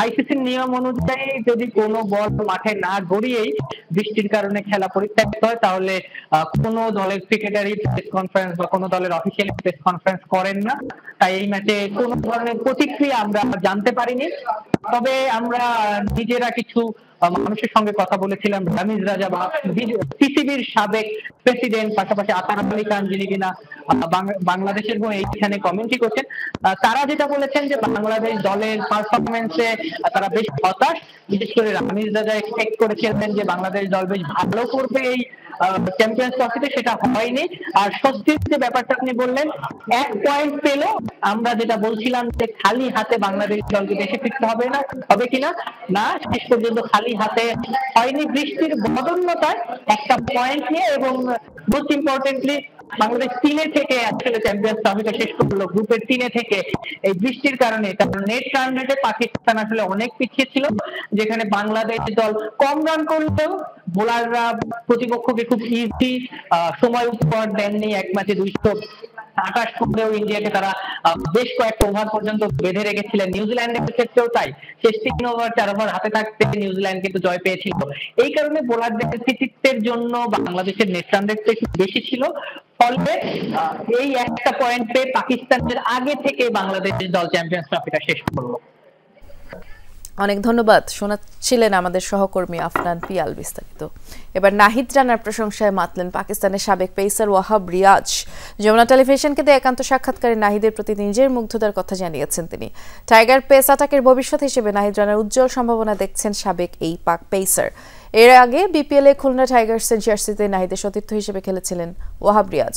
আইসিসির নিয়ম অনুযায়ী যদি কোনো বল মাঠে না গড়িয়েই বৃষ্টির কারণে খেলা পরিত্যক্ত হয়, তাহলে কোনো দলের ক্রিকেটারই প্রেস কনফারেন্স বা কোনো দলের অফিসিয়াল প্রেস কনফারেন্স করেন না। তাই এই ম্যাচে কোনো ধরনের প্রতিক্রিয়া আমরা জানতে পারিনি। তবে আমরা নিজেরা কিছু মানুষের সঙ্গে কথা বলেছিলাম। রামিজ রাজা বা সিসিবির সাবেক প্রেসিডেন্ট, পাশাপাশি আতার আলী খান, যিনি কিনা বাংলাদেশের হয়ে এইখানে কমেন্ট্রি করছেন, তারা যেটা বলেছেন যে বাংলাদেশ দলের পারফরমেন্সে তারা বেশ হতাশ। বিশেষ করে রামিজ রাজা এক্সপেক্ট করেছিলেন যে বাংলাদেশ দল বেশ ভালো করবে এই চ্যাম্পিয়ন্স ট্রফিতে, সেটা হয়নি। আর স্বস্তির যে ব্যাপারটা আপনি বললেন, 1 পয়েন্ট পেল। আমরা যেটা বলছিলাম যে খালি হাতে বাংলাদেশ দলকে দেশে ফিরতে হবে না, হবে কিনা, না, শেষ পর্যন্ত খালি হাতে হয়নি। বৃষ্টির বদন্যতায় 1টা পয়েন্ট নিয়ে, এবং মোস্ট ইম্পর্টেন্টলি বাংলাদেশ 3 থেকে আসলে চ্যাম্পিয়ন্স ট্রফিটা শেষ করলো গ্রুপের 3 থেকে এই বৃষ্টির কারণে। কারণ নেট রান রেটে পাকিস্তান আসলে অনেক পিছিয়ে ছিল, যেখানে বাংলাদেশ দল কম রান করলেও বোলাররা প্রতিপক্ষকে খুব ইজি সময় উপহার দেননি। এক ম্যাচে 228 করলেও ইন্ডিয়াকে তারা বেশ কয়েকটা ওভার পর্যন্ত বেঁধে রেখেছিলেন। নিউজিল্যান্ডের ক্ষেত্রেও তাই, শেষ 3 ওভার 4 ওভার হাতে থাকতে নিউজিল্যান্ড কিন্তু জয় পেয়েছিল। এই কারণে বোলারদের কৃতিত্বের জন্য বাংলাদেশের নেট রান রেট একটু বেশি ছিল। ফলে এই 1টা পয়েন্ট পেয়ে পাকিস্তানের আগে থেকে বাংলাদেশ দল চ্যাম্পিয়ন্স ট্রফিটা শেষ করলো। অনেক ধন্যবাদ। শোনাচ্ছিলেন আমাদের সহকর্মী আফনান পিয়াল। বিস্তারিত এবার নাহিদ রানার প্রশংসায় মাতলেন পাকিস্তানের সাবেক পেসার ওয়াহাব রিয়াজ। যমুনা টেলিভিশনকে দেয়া একান্ত সাক্ষাৎকারে নাহিদের প্রতি নিজের মুগ্ধতার কথা জানিয়েছেন তিনি। টাইগার পেস অ্যাটাকের ভবিষ্যৎ হিসেবে নাহিদ রানার উজ্জ্বল সম্ভাবনা দেখছেন সাবেক এই পাক পেসার। এর আগে বিপিএলে খুলনা টাইগার্সের জার্সিতে নাহিদের সতীর্থ হিসেবে খেলেছিলেন ওয়াহাব রিয়াজ।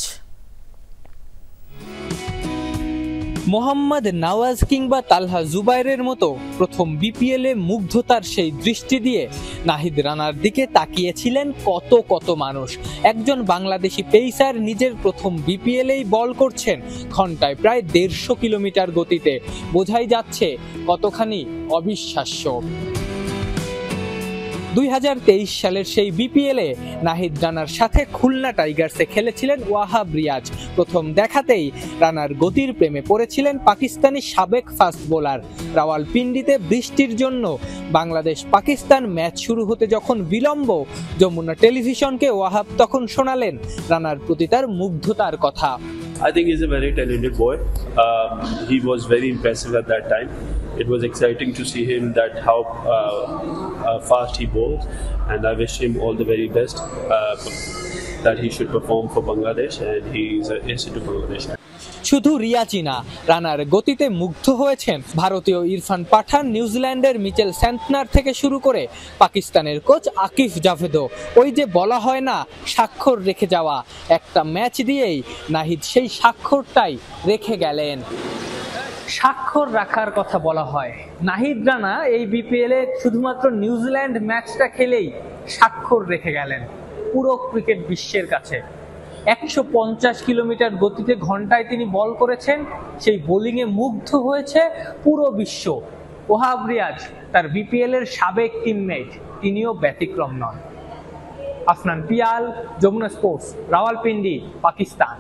মোহাম্মদ নওয়াজ কিংবা তালহা জুবাইরের মতো প্রথম বিপিএলে মুগ্ধতার সেই দৃষ্টি দিয়ে নাহিদ রানার দিকে তাকিয়েছিলেন কত কত মানুষ। একজন বাংলাদেশি পেসার নিজের প্রথম বিপিএলেই বল করছেন ঘন্টায় প্রায় 150 কিলোমিটার গতিতে, বোঝাই যাচ্ছে কতখানি অবিশ্বাস্য। 2023 সালের সেই বিপিএলে নাহিদ রানার সাথে খুলনা টাইগার্সে খেলেছিলেন ওয়াহাব রিয়াজ। প্রথম দেখাতেই রানার গতির প্রেমে পড়েছিলেন পাকিস্তানি সাবেক ফাস্ট বোলার। রাওয়ালপিন্ডিতে বৃষ্টির জন্য বাংলাদেশ পাকিস্তান ম্যাচ শুরু হতে যখন বিলম্ব, যমুনা টেলিভিশনকে ওয়াহাব তখন শোনালেন রানার প্রতি তার মুগ্ধতার কথা। I think he's a very talented boy. He was very impressive at that time. It was exciting to see him that how fast he bowls, and I wish him all the very best that he should perform for Bangladesh, and he is an asset to Bangladesh. শুধু রিয়াজই না, রানার গতিতে মুগ্ধ হয়েছেন ভারতীয় ইরফান পাঠান, নিউজিল্যান্ডের Mitchell Santner থেকে শুরু করে পাকিস্তানের কোচ আকিফ জাভেদও। ওই যে বলা হয় না স্বাক্ষর রেখে যাওয়া, একটা ম্যাচ দিয়েই নাহিদ সেই স্বাক্ষরটাই রেখে গেলেন। স্বাক্ষর রাখার কথা বলা হয়, নাহিদ রানা এই বিপিএলে শুধুমাত্র নিউজিল্যান্ড ম্যাচটা খেলেই স্বাক্ষর রেখে গেলেন পুরো ক্রিকেট বিশ্বের কাছে। 150 কিলোমিটার গতিতে ঘন্টায় তিনি বল করেছেন, সেই বোলিংয়ে মুগ্ধ হয়েছে পুরো বিশ্ব। ওয়াহাব রিয়াজ তার বিপিএল এর সাবেক টিমমেট, তিনিও ব্যতিক্রম নন। আফনান পিয়াল, যমুনা স্পোর্টস, রাওয়ালপিন্ডি, পাকিস্তান।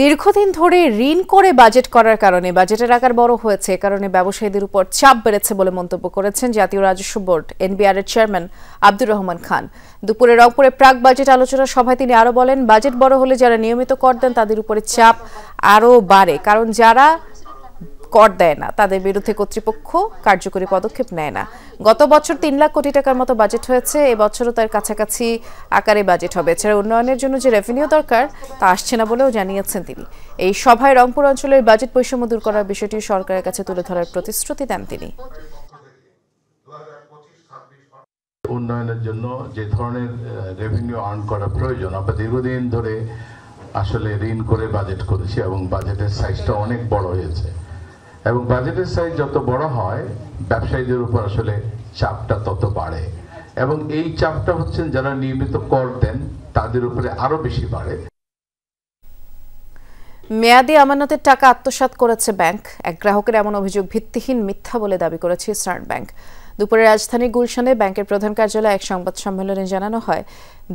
দীর্ঘদিন ধরে ঋণ করে বাজেট করার কারণে বাজেটের আকার বড় হয়েছে, কারণে ব্যবসায়ীদের উপর চাপ বেড়েছে বলে মন্তব্য করেছেন জাতীয় রাজস্ব বোর্ড এনবিআর এর চেয়ারম্যান আব্দুর রহমান খান। দুপুরে রংপুরে প্রাক বাজেট আলোচনা সভায় তিনি আরো বলেন, বাজেট বড় হলে যারা নিয়মিত কর দেন তাদের উপরে চাপ আরো বাড়ে, কারণ যারা কর দেয় না তাদের বিরুদ্ধে কর্তৃপক্ষ কার্যকরী পদক্ষেপ নেয় না। গত বছর 3 লাখ কোটি টাকার মতো বাজেট হয়েছে, এবছরও তার কাছাকাছি আকারে বাজেট হবে। এছাড়া উন্নয়নের জন্য যে রেভিনিউ দরকার তা আসছে না বলেও জানিয়েছেন তিনি। এই সভায় রংপুর অঞ্চলের বাজেট বৈষম্য দূর করার বিষয়টি সরকারের কাছে তুলে ধরার প্রতিশ্রুতি দেন তিনি। উন্নয়নের জন্য যে ধরনের রেভিনিউ আর্ন করা প্রয়োজন, আমরা দীর্ঘদিন ধরে আসলে ঋণ করে বাজেট করেছি এবং বাজেটের সাইজটা অনেক বড় হয়েছে, এবং বাজেটের সাইজ যত বড় হয় ব্যবসায়ীদের উপর আসলে চাপটা তত বাড়ে, এবং এই চাপটা হচ্ছে যারা নিয়মিত কর দেন তাদের উপরে আরো বেশি বাড়ে। মেয়াদি আমানতের টাকা আত্মসাৎ করেছে ব্যাংক। এক গ্রাহকের এমন অভিযোগ ভিত্তিহীন, মিথ্যা বলে দাবি করেছে ইস্টার্ন ব্যাংক। দুপুরে রাজধানীর গুলশানে ব্যাংকের প্রধান কার্যালয়ে এক সংবাদ সম্মেলনে জানানো হয়,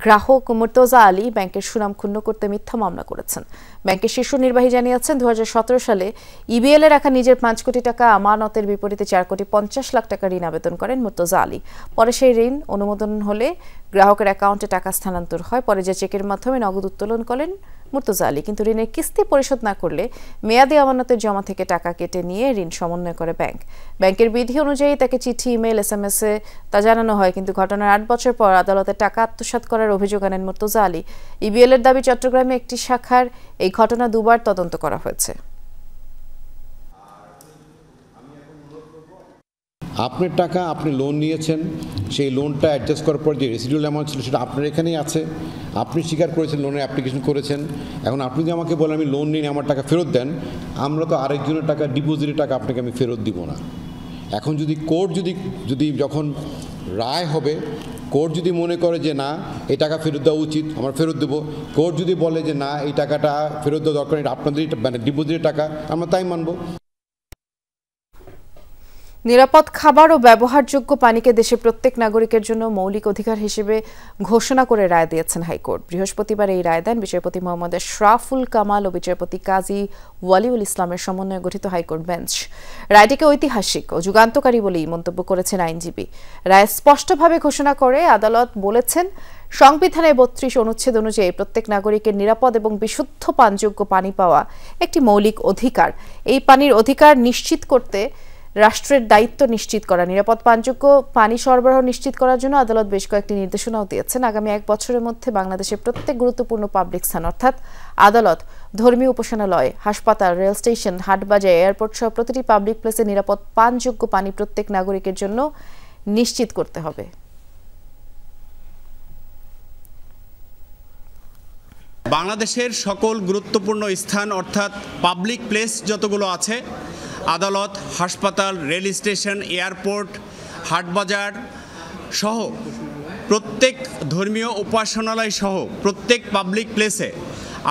গ্রাহক মুর্তজা আলী ব্যাংকের সুনাম ক্ষুণ্ণ করতে মিথ্যা মামলা করেছেন। ব্যাংকের শীর্ষ নির্বাহী জানিয়েছেন, 2017 সালে ইবিএল এ রাখা নিজের 5 কোটি টাকা আমানতের বিপরীতে 4 কোটি 50 লাখ টাকা ঋণ আবেদন করেন মুর্তজা আলী। পরে সেই ঋণ অনুমোদন হলে গ্রাহকের অ্যাকাউন্টে টাকা স্থানান্তর হয়। পরে যে চেকের মাধ্যমে নগদ উত্তোলন করেন মুর্তজা আলী, কিন্তু ঋণের কিস্তি পরিশোধ না করলে মেয়াদি আমানতের জমা থেকে টাকা কেটে নিয়ে ঋণ সমন্বয় করে ব্যাংক। ব্যাংকের বিধি অনুযায়ী তাকে চিঠি, ইমেল, SMS এ তা জানানো হয়, কিন্তু ঘটনার 8 বছর পর আদালতে টাকা আত্মসাৎ করার অভিযোগ আনেন মুর্তজা আলী। ইবিএল এর দাবি, চট্টগ্রামে একটি শাখার এই ঘটনা 2 বার তদন্ত করা হয়েছে। আপনার টাকা, আপনি লোন নিয়েছেন, সেই লোনটা অ্যাডজাস্ট করার পর যে রেসিডুয়াল অ্যামাউন্ট ছিল সেটা আপনার এখানেই আছে, আপনি স্বীকার করেছেন, লোনের অ্যাপ্লিকেশন করেছেন। এখন আপনি যদি আমাকে বলেন আমি লোন নিয়ে আমার টাকা ফেরত দেন, আমরা তো আরেকজনের টাকা, ডিপোজিটের টাকা আপনাকে আমি ফেরত দিব না। এখন যদি কোর্ট যদি যখন রায় হবে, কোর্ট যদি মনে করে যে না এই টাকা ফেরত দেওয়া উচিত, আমরা ফেরত দেবো। কোর্ট যদি বলে যে না এই টাকাটা ফেরত দেওয়া দরকার, এটা আপনাদেরই মানে ডিপোজিটের টাকা, আমরা তাই মানবো। নিরাপদ খাবার ও ব্যবহারযোগ্য পানিকে দেশের প্রত্যেক নাগরিকের জন্য মৌলিক অধিকার হিসেবে ঘোষণা করে রায় দিয়েছেন হাইকোর্ট। বৃহস্পতিবার এই রায় দেন বিচারপতি মোহাম্মদ আশরাফুল কামাল ও বিচারপতি কাজী ওয়ালিউল ইসলামের সমন্বয়ে গঠিত হাইকোর্ট বেঞ্চ। রায়টিকে ঐতিহাসিক ও যুগান্তকারী বলেই মন্তব্য করেছেন আইনজীবী। রায় স্পষ্টভাবে ঘোষণা করে আদালত বলেছেন, সংবিধানের 32 অনুচ্ছেদ অনুযায়ী প্রত্যেক নাগরিকের নিরাপদ এবং বিশুদ্ধ পানযোগ্য পানি পাওয়া একটি মৌলিক অধিকার। এই পানির অধিকার নিশ্চিত করতে রাষ্ট্রের দায়িত্ব নিশ্চিত করা। নিরাপদ পানযোগ্য পানি সরবরাহ নিশ্চিত করার জন্য আদালত বেশ কয়েকটি নির্দেশনাও দিয়েছেন। আগামী 1 বছরের মধ্যে বাংলাদেশের প্রত্যেক গুরুত্বপূর্ণ পাবলিক স্থান অর্থাৎ আদালত, ধর্মীয় উপাসনালয়, হাসপাতাল, রেল স্টেশন, হাটবাজার, এয়ারপোর্ট সহ প্রতিটি পাবলিক প্লেসে নিরাপদ পানযোগ্য পানি প্রত্যেক নাগরিকের জন্য নিশ্চিত করতে হবে। বাংলাদেশের সকল গুরুত্বপূর্ণ স্থান অর্থাৎ পাবলিক প্লেস যতগুলো আছে, আদালত, হাসপাতাল, রেল স্টেশন, এয়ারপোর্ট, হাটবাজার সহ প্রত্যেক ধর্মীয় উপাসনালয় সহ প্রত্যেক পাবলিক প্লেসে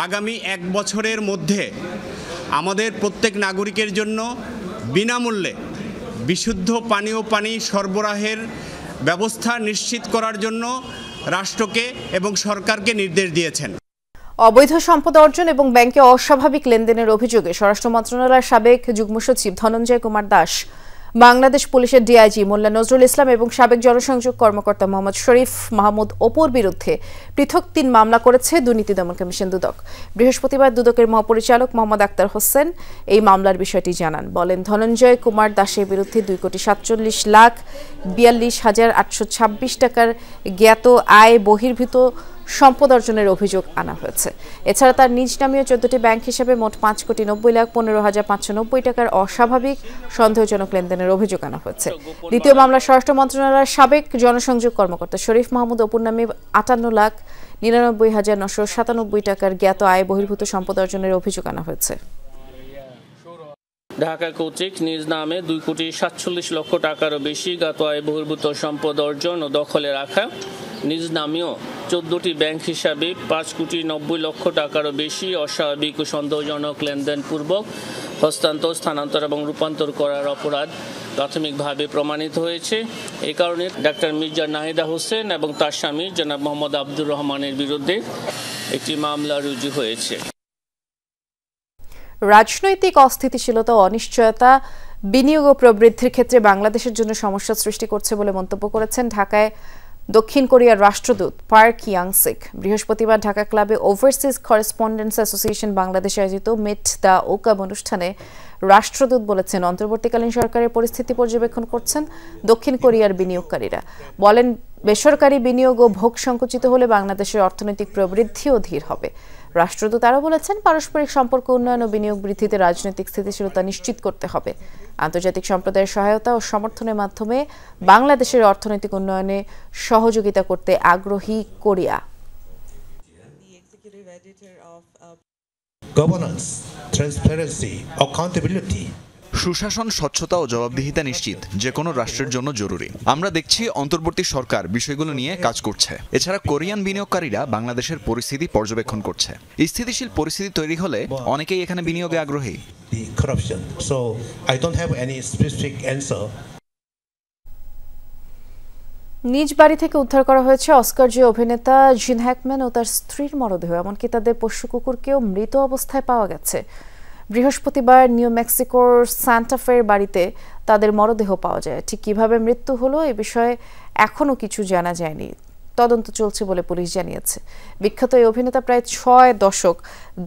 আগামী 1 বছরের মধ্যে আমাদের প্রত্যেক নাগরিকের জন্য বিনামূল্যে বিশুদ্ধ পানীয় পানি সরবরাহের ব্যবস্থা নিশ্চিত করার জন্য রাষ্ট্রকে এবং সরকারকে নির্দেশ দিয়েছেন। অবৈধ সম্পদ অর্জন এবং ব্যাংকে অস্বাভাবিক লেনদেনের অভিযোগে স্বরাষ্ট্র মন্ত্রণালয়ের সাবেক যুগ্ম সচিব ধনঞ্জয় কুমার দাস, বাংলাদেশ পুলিশের ডিআইজি মোল্লা নজরুল ইসলাম এবং সাবেক জনসংযোগ কর্মকর্তা মোহাম্মদ শরীফ মাহমুদ অপুর বিরুদ্ধে পৃথক 3 মামলা করেছে দুর্নীতি দমন কমিশন দুদক। বৃহস্পতিবার দুদকের মহাপরিচালক মোহাম্মদ আক্তার হোসেন এই মামলার বিষয়টি জানান। বলেন, ধনঞ্জয় কুমার দাসের বিরুদ্ধে 2,47,42,826 টাকার জ্ঞাত আয় বহির্ভূত সম্পদ অর্জনের অভিযোগ আনা হয়েছে। এছাড়া তার নিজ নামীয় 14টি ব্যাংক হিসেবে মোট 5,90,15,590 টাকার অস্বাভাবিক সন্দেহজনক লেনদেনের অভিযোগ আনা হয়েছে। দ্বিতীয় মামলা স্বরাষ্ট্র মন্ত্রণালয়ের সাবেক জনসংযোগ কর্মকর্তা শরীফ মাহমুদ অপুর নামে 58,99,997 টাকার জ্ঞাত আয় বহির্ভূত সম্পদ অর্জনের অভিযোগ আনা হয়েছে। ঢাকা কর্তৃক নিজ নামে 2,47,00,000 টাকারও বেশি জ্ঞাত আয় বহির্ভূত সম্পদ অর্জন ও দখলে রাখা, নিজ নামেও 14টি ব্যাংক হিসাবে 5,90,00,000 টাকারও বেশি অস্বাভাবিক ও সন্দেহজনক লেনদেন পূর্বক হস্তান্তর, স্থানান্তর এবং রূপান্তর করার অপরাধ প্রাথমিকভাবে প্রমাণিত হয়েছে। এই কারণে ডাক্তার মির্জা নাহিদা হোসেন এবং তার স্বামী জনাব মোহাম্মদ আব্দুর রহমানের বিরুদ্ধে একটি মামলা রুজু হয়েছে। রাজনৈতিক অস্থিতিশীলতা ও অনিশ্চয়তা বিনিয়োগ ও প্রবৃদ্ধির ক্ষেত্রে বাংলাদেশের জন্য সমস্যা সৃষ্টি করছে বলে মন্তব্য করেছেন ঢাকায় দক্ষিণ কোরিয়ার রাষ্ট্রদূত পার্ক ইয়াং-সিক। বৃহস্পতিবার ঢাকা ক্লাবে ওভারসিজ করেসপন্ডেন্টস অ্যাসোসিয়েশন বাংলাদেশে আয়োজিত মিট দ্য ওকাম অনুষ্ঠানে রাষ্ট্রদূত বলেছেন, অন্তর্বর্তীকালীন সরকারের পরিস্থিতি পর্যবেক্ষণ করছেন দক্ষিণ কোরিয়ার বিনিয়োগকারীরা। বলেন, বেসরকারি বিনিয়োগ ও ভোগ সংকুচিত হলে বাংলাদেশের অর্থনৈতিক প্রবৃদ্ধিও ধীর হবে। রাষ্ট্রদূত আরও বলেছেন, পারস্পরিক সম্পর্ক উন্নয়ন ও বিনিয়োগ বৃদ্ধিতে রাজনৈতিক স্থিতিশীলতা নিশ্চিত করতে হবে। আন্তর্জাতিক সম্প্রদায়ের সহায়তা ও সমর্থনের মাধ্যমে বাংলাদেশের অর্থনৈতিক উন্নয়নে সহযোগিতা করতে আগ্রহী কোরিয়া। Governance, transparency, accountability. সুশাসন, স্বচ্ছতা ও জবাবদিহিতা নিশ্চিত যে কোনো রাষ্ট্রের জন্য জরুরি। আমরা দেখছি অন্তর্বর্তী সরকার বিষয়গুলো নিয়ে কাজ করছে। এছাড়া কোরিয়ান বিনিয়োগকারীরা বাংলাদেশের পরিস্থিতি পর্যবেক্ষণ করছে। স্থিতিশীল পরিস্থিতি তৈরি হলে অনেকেই এখানে বিনিয়োগে আগ্রহী। নিজ বাড়ি থেকে উদ্ধার করা হয়েছে অস্কারজয়ী অভিনেতা জিন হ্যাকম্যান ও তার স্ত্রীর মরদেহ, এমনকি তাদের পোষ্য কুকুরকেও মৃত অবস্থায় পাওয়া গেছে। বৃহস্পতিবার নিউ মেক্সিকোর সান্টা ফের বাড়িতে তাদের মরদেহ পাওয়া যায়। ঠিক কিভাবে মৃত্যু হলো এ বিষয়ে এখনও কিছু জানা যায়নি। তদন্ত চলছে বলে পুলিশ জানিয়েছে। বিখ্যাত এই অভিনেতা প্রায় 6 দশক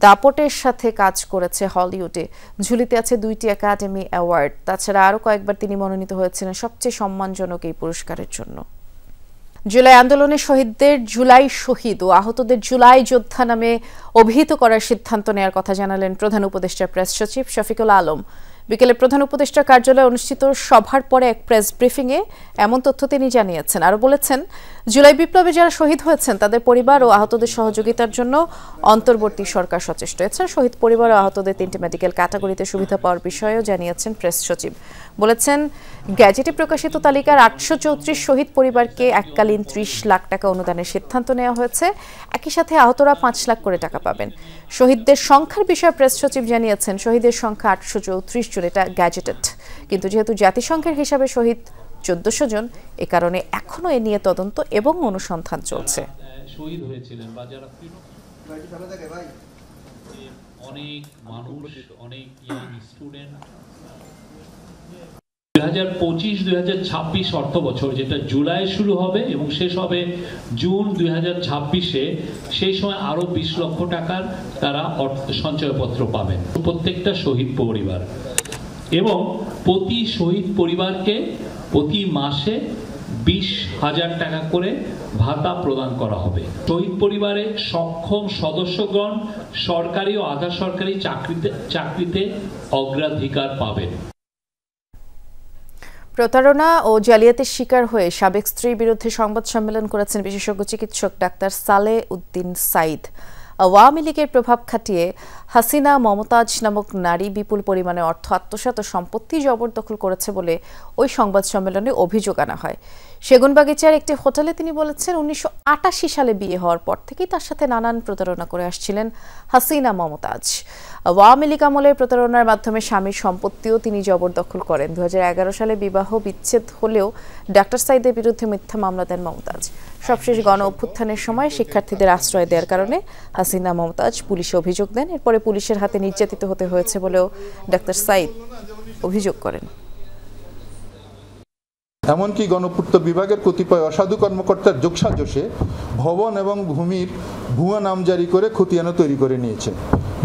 দাপটের সাথে কাজ করেছে হলিউডে। ঝুলিতে আছে 2টি একাডেমি অ্যাওয়ার্ড। তাছাড়া আরও কয়েকবার তিনি মনোনীত হয়েছিলেন সবচেয়ে সম্মানজনক এই পুরস্কারের জন্য। জুলাই আন্দোলনে শহীদদের জুলাই শহীদ ও আহতদের জুলাই যোদ্ধা নামে অভিহিত করার সিদ্ধান্ত নেওয়ার কথা জানালেন প্রধান উপদেষ্টা প্রেস সচিব শফিকুল আলম। বিকেলে প্রধান উপদেষ্টার কার্যালয়ে অনুষ্ঠিত সভার পরে এক প্রেস ব্রিফিংয়ে এমন তথ্য তিনি জানিয়েছেন। আরও বলেছেন, জুলাই বিপ্লবে যারা শহীদ হয়েছেন তাদের পরিবার ও আহতদের সহযোগিতার জন্য অন্তর্বর্তী সরকার সচেষ্ট। এছাড়া শহীদ পরিবার ও আহতদের 3টি মেডিকেল ক্যাটাগরিতে সুবিধা পাওয়ার বিষয়েও জানিয়েছেন প্রেস সচিব। বলেছেন, গ্যাজেটে প্রকাশিত তালিকার 834 শহীদ পরিবারকে এককালীন 30 লাখ টাকা অনুদানের সিদ্ধান্ত নেওয়া হয়েছে। একই সাথে আহতরা 5 লাখ করে টাকা পাবেন। শহীদদের সংখ্যার বিষয়ে প্রেস সচিব জানিয়েছেন, শহীদের সংখ্যা 834 জন, এটা গ্যাজেটেড। কিন্তু যেহেতু জাতিসংঘের হিসাবে শহীদ 1400 জন, এ কারণে এখনো এ নিয়ে তদন্ত এবং অনুসন্ধান চলছে। শহীদ হয়েছিলেন বা যারা অনেক মানুষ, অনেক ইয়াং স্টুডেন্ট 2025-2026 অর্থ বছর, যেটা জুলাই শুরু হবে এবং শেষ হবে জুন 2026-এ, সেই সময় আরো 20 লক্ষ টাকার তারা সঞ্চয়পত্র পাবেন প্রত্যেকটা শহীদ পরিবার। এবং প্রতি শহীদ পরিবারকে প্রতি মাসে 20,000 টাকা করে ভাতা প্রদান করা হবে। শহীদ পরিবারে সক্ষম সদস্যগণ সরকারি ও আধা সরকারি চাকরিতে অগ্রাধিকার পাবেন। প্রতারণা ও জালিয়াতির শিকার হয়ে সাবেক স্ত্রীর বিরুদ্ধে সংবাদ সম্মেলন করেছেন বিশেষজ্ঞ চিকিৎসক ডাক্তার সালে উদ্দিন সাইদ। আওয়ামী লীগের প্রভাব খাটিয়ে হাসিনা মমতাজ নামক নারী বিপুল পরিমাণে অর্থ আত্মসাৎ ও সম্পত্তি জবরদখল করেছে বলে ওই সংবাদ সম্মেলনে অভিযোগ আনা হয়। সেগুনবাগিচার একটি হোটেলে তিনি বলেছেন 1988 সালে বিয়ে হওয়ার পর থেকেই তার সাথে নানান প্রতারণা করে আসছিলেন হাসিনা মমতাজ। আওয়ামী লীগ আমলের প্রতারণার মাধ্যমে স্বামীর সম্পত্তিও তিনি জবরদখল করেন। 2011 সালে বিবাহ বিচ্ছেদ হলেও ডাক্তার সাইদের বিরুদ্ধে মিথ্যা মামলা দেন মমতাজ। সবশেষ গণ অভ্যুত্থানের সময় শিক্ষার্থীদের আশ্রয় দেওয়ার কারণে হাসিনা মমতাজ পুলিশে অভিযোগ দেন। এরপরে পুলিশের হাতে নির্যাতিত হতে হয়েছে বলেও ডাক্তার সাইদ অভিযোগ করেন। এমনকি গণপূর্ত বিভাগের কতিপয় অসাধু কর্মকর্তার যোগসাজশে ভবন এবং ভূমির ভুয়া নাম জারি করে খতিয়ানো তৈরি করে নিয়েছে।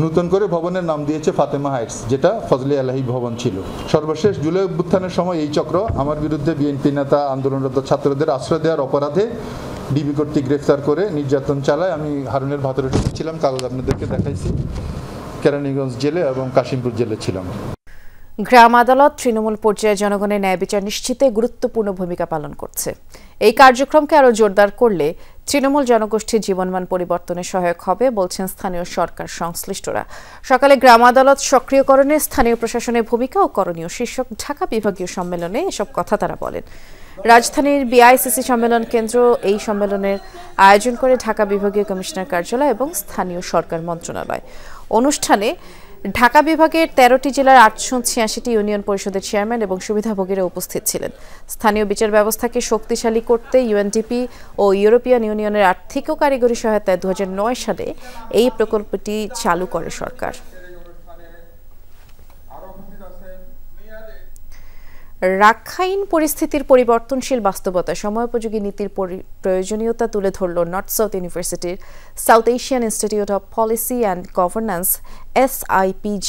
নতুন করে ভবনের নাম দিয়েছে ফাতেমা হাইটস, যেটা ফজলে আলাহি ভবন ছিল। সর্বশেষ জুলাই অভ্যুত্থানের সময় এই চক্র আমার বিরুদ্ধে বিএনপি নেতা আন্দোলনরত ছাত্রদের আশ্রয় দেওয়ার অপরাধে ডিবি কর্তৃক গ্রেফতার করে নির্যাতন চালায়। আমি হারুনের ভাতরে ছিলাম, কাগজ আপনাদেরকে দেখাইছি। কেরানীগঞ্জ জেলে এবং কাশিমপুর জেলে ছিলাম। গ্রাম আদালত তৃণমূল পর্যায়ে জনগণের ন্যায় বিচার নিশ্চিতে গুরুত্বপূর্ণ ভূমিকা পালন করছে। এই কার্যক্রমকে আরও জোরদার করলে তৃণমূল জনগোষ্ঠীর জীবনমান পরিবর্তনে সহায়ক হবে বলছেন স্থানীয় সরকার সংশ্লিষ্টরা। সকালে গ্রাম আদালত সক্রিয়করণে স্থানীয় প্রশাসনের ভূমিকা ও করণীয় শীর্ষক ঢাকা বিভাগীয় সম্মেলনে এসব কথা তারা বলেন। রাজধানীর বিআইসিসি সম্মেলন কেন্দ্র এই সম্মেলনের আয়োজন করে ঢাকা বিভাগীয় কমিশনার কার্যালয় এবং স্থানীয় সরকার মন্ত্রণালয়। অনুষ্ঠানে ঢাকা বিভাগের 13টি জেলার 886টি ইউনিয়ন পরিষদের চেয়ারম্যান এবং সুবিধাভোগীরা উপস্থিত ছিলেন। স্থানীয় বিচার ব্যবস্থাকে শক্তিশালী করতে ইউএনডিপি ও ইউরোপিয়ান ইউনিয়নের আর্থিক ও কারিগরি সহায়তায় 2009 সালে এই প্রকল্পটি চালু করে সরকার। রাখাইন পরিস্থিতির পরিবর্তনশীল বাস্তবতা সময়োপযোগী নীতির প্রয়োজনীয়তা তুলে ধরল নর্থ সাউথ ইউনিভার্সিটির south Asian institute of policy and governance SIPG।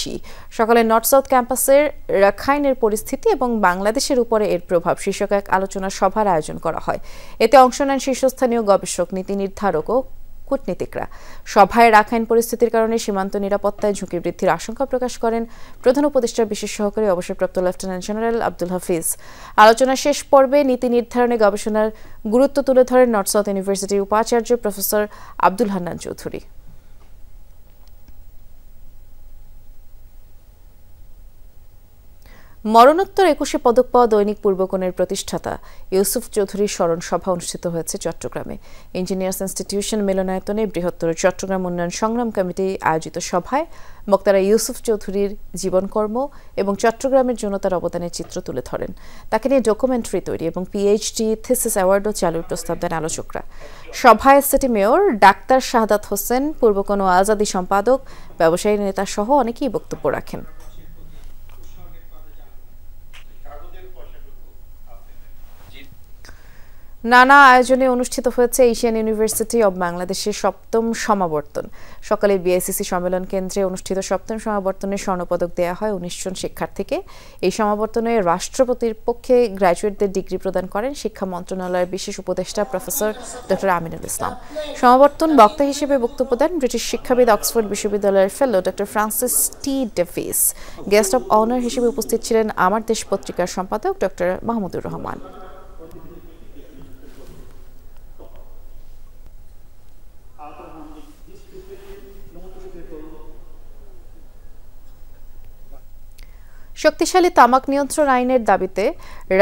সকালে নর্থ সাউথ ক্যাম্পাসের রাখাইনের পরিস্থিতি এবং বাংলাদেশের উপরে এর প্রভাব শীর্ষক এক আলোচনা সভার আয়োজন করা হয়। এতে অংশ নেন শীর্ষস্থানীয় গবেষক, নীতি নির্ধারক ও কূটনীতিকরা। সভায় রাখাইন পরিস্থিতির কারণে সীমান্ত নিরাপত্তায় ঝুঁকি বৃদ্ধির আশঙ্কা প্রকাশ করেন প্রধান উপদেষ্টার বিশেষ সহকারী অবসরপ্রাপ্ত লেফটেন্যান্ট জেনারেল আব্দুল হাফিজ। আলোচনা শেষ পর্বে নীতি নির্ধারণে গবেষণার গুরুত্ব তুলে ধরেন নর্থ সাউথ ইউনিভার্সিটির উপাচার্য প্রফেসর আব্দুল হান্নান চৌধুরী। মরণোত্তর 21 পদক পাওয়া দৈনিক পূর্বকোণের প্রতিষ্ঠাতা ইউসুফ চৌধুরীর স্মরণ সভা অনুষ্ঠিত হয়েছে চট্টগ্রামে। ইঞ্জিনিয়ার্স ইনস্টিটিউশন মিলনায়তনে বৃহত্তর চট্টগ্রাম উন্নয়ন সংগ্রাম কমিটি আয়োজিত সভায় বক্তারা ইউসুফ চৌধুরীর জীবনকর্ম এবং চট্টগ্রামের জন্য তার অবদানের চিত্র তুলে ধরেন। তাকে নিয়ে ডকুমেন্টারি তৈরি এবং PhD থিসিস অ্যাওয়ার্ডও চালুর প্রস্তাব দেন আলোচকরা। সভায় city mayor doctor Shahadat Hossain, Purbokone আজাদী সম্পাদক, ব্যবসায়ী নেতা সহ অনেকেই বক্তব্য রাখেন। নানা আয়োজনে অনুষ্ঠিত হয়েছে এশিয়ান ইউনিভার্সিটি অব বাংলাদেশের 7ম সমাবর্তন। সকালে বিআইসিসি সম্মেলন কেন্দ্রে অনুষ্ঠিত 7ম সমাবর্তনে স্বর্ণপদক দেওয়া হয় 19 জন শিক্ষার্থীকে। এই সমাবর্তনে রাষ্ট্রপতির পক্ষে গ্র্যাজুয়েটদের ডিগ্রি প্রদান করেন শিক্ষা মন্ত্রণালয়ের বিশেষ উপদেষ্টা প্রফেসর ডক্টর আমিনুল ইসলাম। সমাবর্তন বক্তা হিসেবে বক্তব্য দেন ব্রিটিশ শিক্ষাবিদ অক্সফোর্ড বিশ্ববিদ্যালয়ের fellow doctor Francis T Davies. Guest of honour হিসেবে উপস্থিত ছিলেন আমার দেশ পত্রিকার সম্পাদক ডক্টর মাহমুদুর রহমান। শক্তিশালী তামাক নিয়ন্ত্রণ আইনের দাবিতে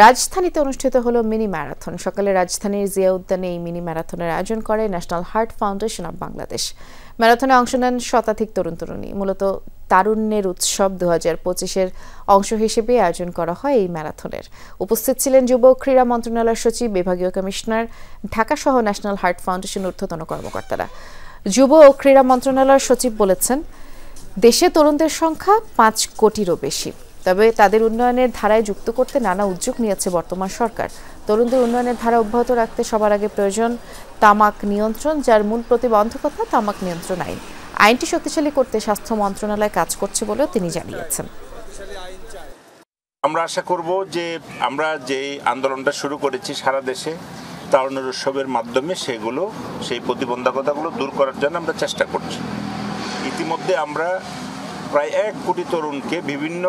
রাজধানীতে অনুষ্ঠিত হলো মিনি ম্যারাথন। সকালে রাজধানীর জিয়া উদ্যানে এই মিনি ম্যারাথনের আয়োজন করে national heart foundation of Bangladesh. ম্যারাথনে অংশ নেন শতাধিক তরুণ তরুণী। মূলত তারুণ্যের উৎসব 2025-এর অংশ হিসেবে আয়োজন করা হয় এই ম্যারাথনের। উপস্থিত ছিলেন যুব ক্রীড়া মন্ত্রণালয়ের সচিব, বিভাগীয় কমিশনার, ঢাকা সহ ন্যাশনাল হার্ট ফাউন্ডেশন ঊর্ধ্বতন কর্মকর্তারা। যুব ও ক্রীড়া মন্ত্রণালয়ের সচিব বলেছেন, দেশে তরুণদের সংখ্যা 5 কোটিরও বেশি। তবে তাদের উন্নয়নের ধারায় যুক্ত করতে নানা উদ্যোগ নিয়েছে বর্তমান সরকার। তরুণদের উন্নয়নের ধারা অব্যাহত রাখতে সবার আগে প্রয়োজন তামাক নিয়ন্ত্রণ, যার মূল প্রতিবন্ধকতা তামাক নিয়ন্ত্রণ আইন। আইনটি শক্তিশালী করতে স্বাস্থ্য মন্ত্রণালয় কাজ করছে বলেও তিনি জানিয়েছেন। আমরা আশা করব যে আমরা যে আন্দোলনটা শুরু করেছি সারা দেশে তারুণ্যের উৎসবের মাধ্যমে সেই প্রতিবন্ধকতাগুলো দূর করার জন্য আমরা চেষ্টা করছি। ইতিমধ্যে আমরা প্রায় 1 কোটি তরুণকে বিভিন্ন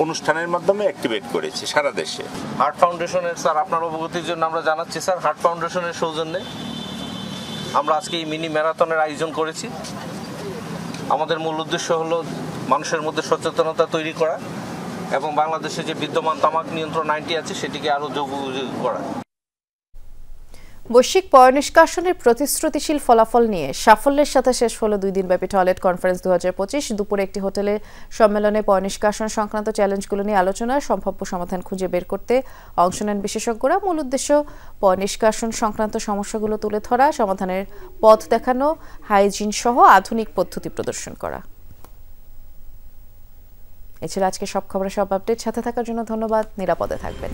অনুষ্ঠানের মাধ্যমে অ্যাক্টিভেট করেছি সারা দেশে। হার্ট ফাউন্ডেশনের স্যার আপনার অবগতির জন্য আমরা জানাচ্ছি স্যার, হার্ট ফাউন্ডেশনের সৌজন্যে আমরা আজকে এই মিনি ম্যারাথনের আয়োজন করেছি। আমাদের মূল উদ্দেশ্য হলো মানুষের মধ্যে সচেতনতা তৈরি করা এবং বাংলাদেশে যে বিদ্যমান তামাক নিয়ন্ত্রণ আইনটি আছে সেটিকে আরও যোগ্য করা। বৈশ্বিক পয়ঃনিষ্কাশনের প্রতিশ্রুতিশীল ফলাফল নিয়ে সাফল্যের সাথে শেষ হলো 2 দিনব্যাপী টয়লেট কনফারেন্স 2025। দুপুরে একটি হোটেলের সম্মেলনে পয়ঃনিষ্কাশন সংক্রান্ত চ্যালেঞ্জগুলো নিয়ে আলোচনা, সম্ভাব্য সমাধান খুঁজে বের করতে অংশ নেন বিশেষজ্ঞরা। মূল উদ্দেশ্য পয়ঃনিষ্কাশন সংক্রান্ত সমস্যাগুলো তুলে ধরা, সমাধানের পথ দেখানো, হাইজিন সহ আধুনিক পদ্ধতি প্রদর্শন করা। এছাড়া আজকে সব খবরের সব আপডেট সাথে থাকার জন্য ধন্যবাদ। নিরাপদে থাকবেন।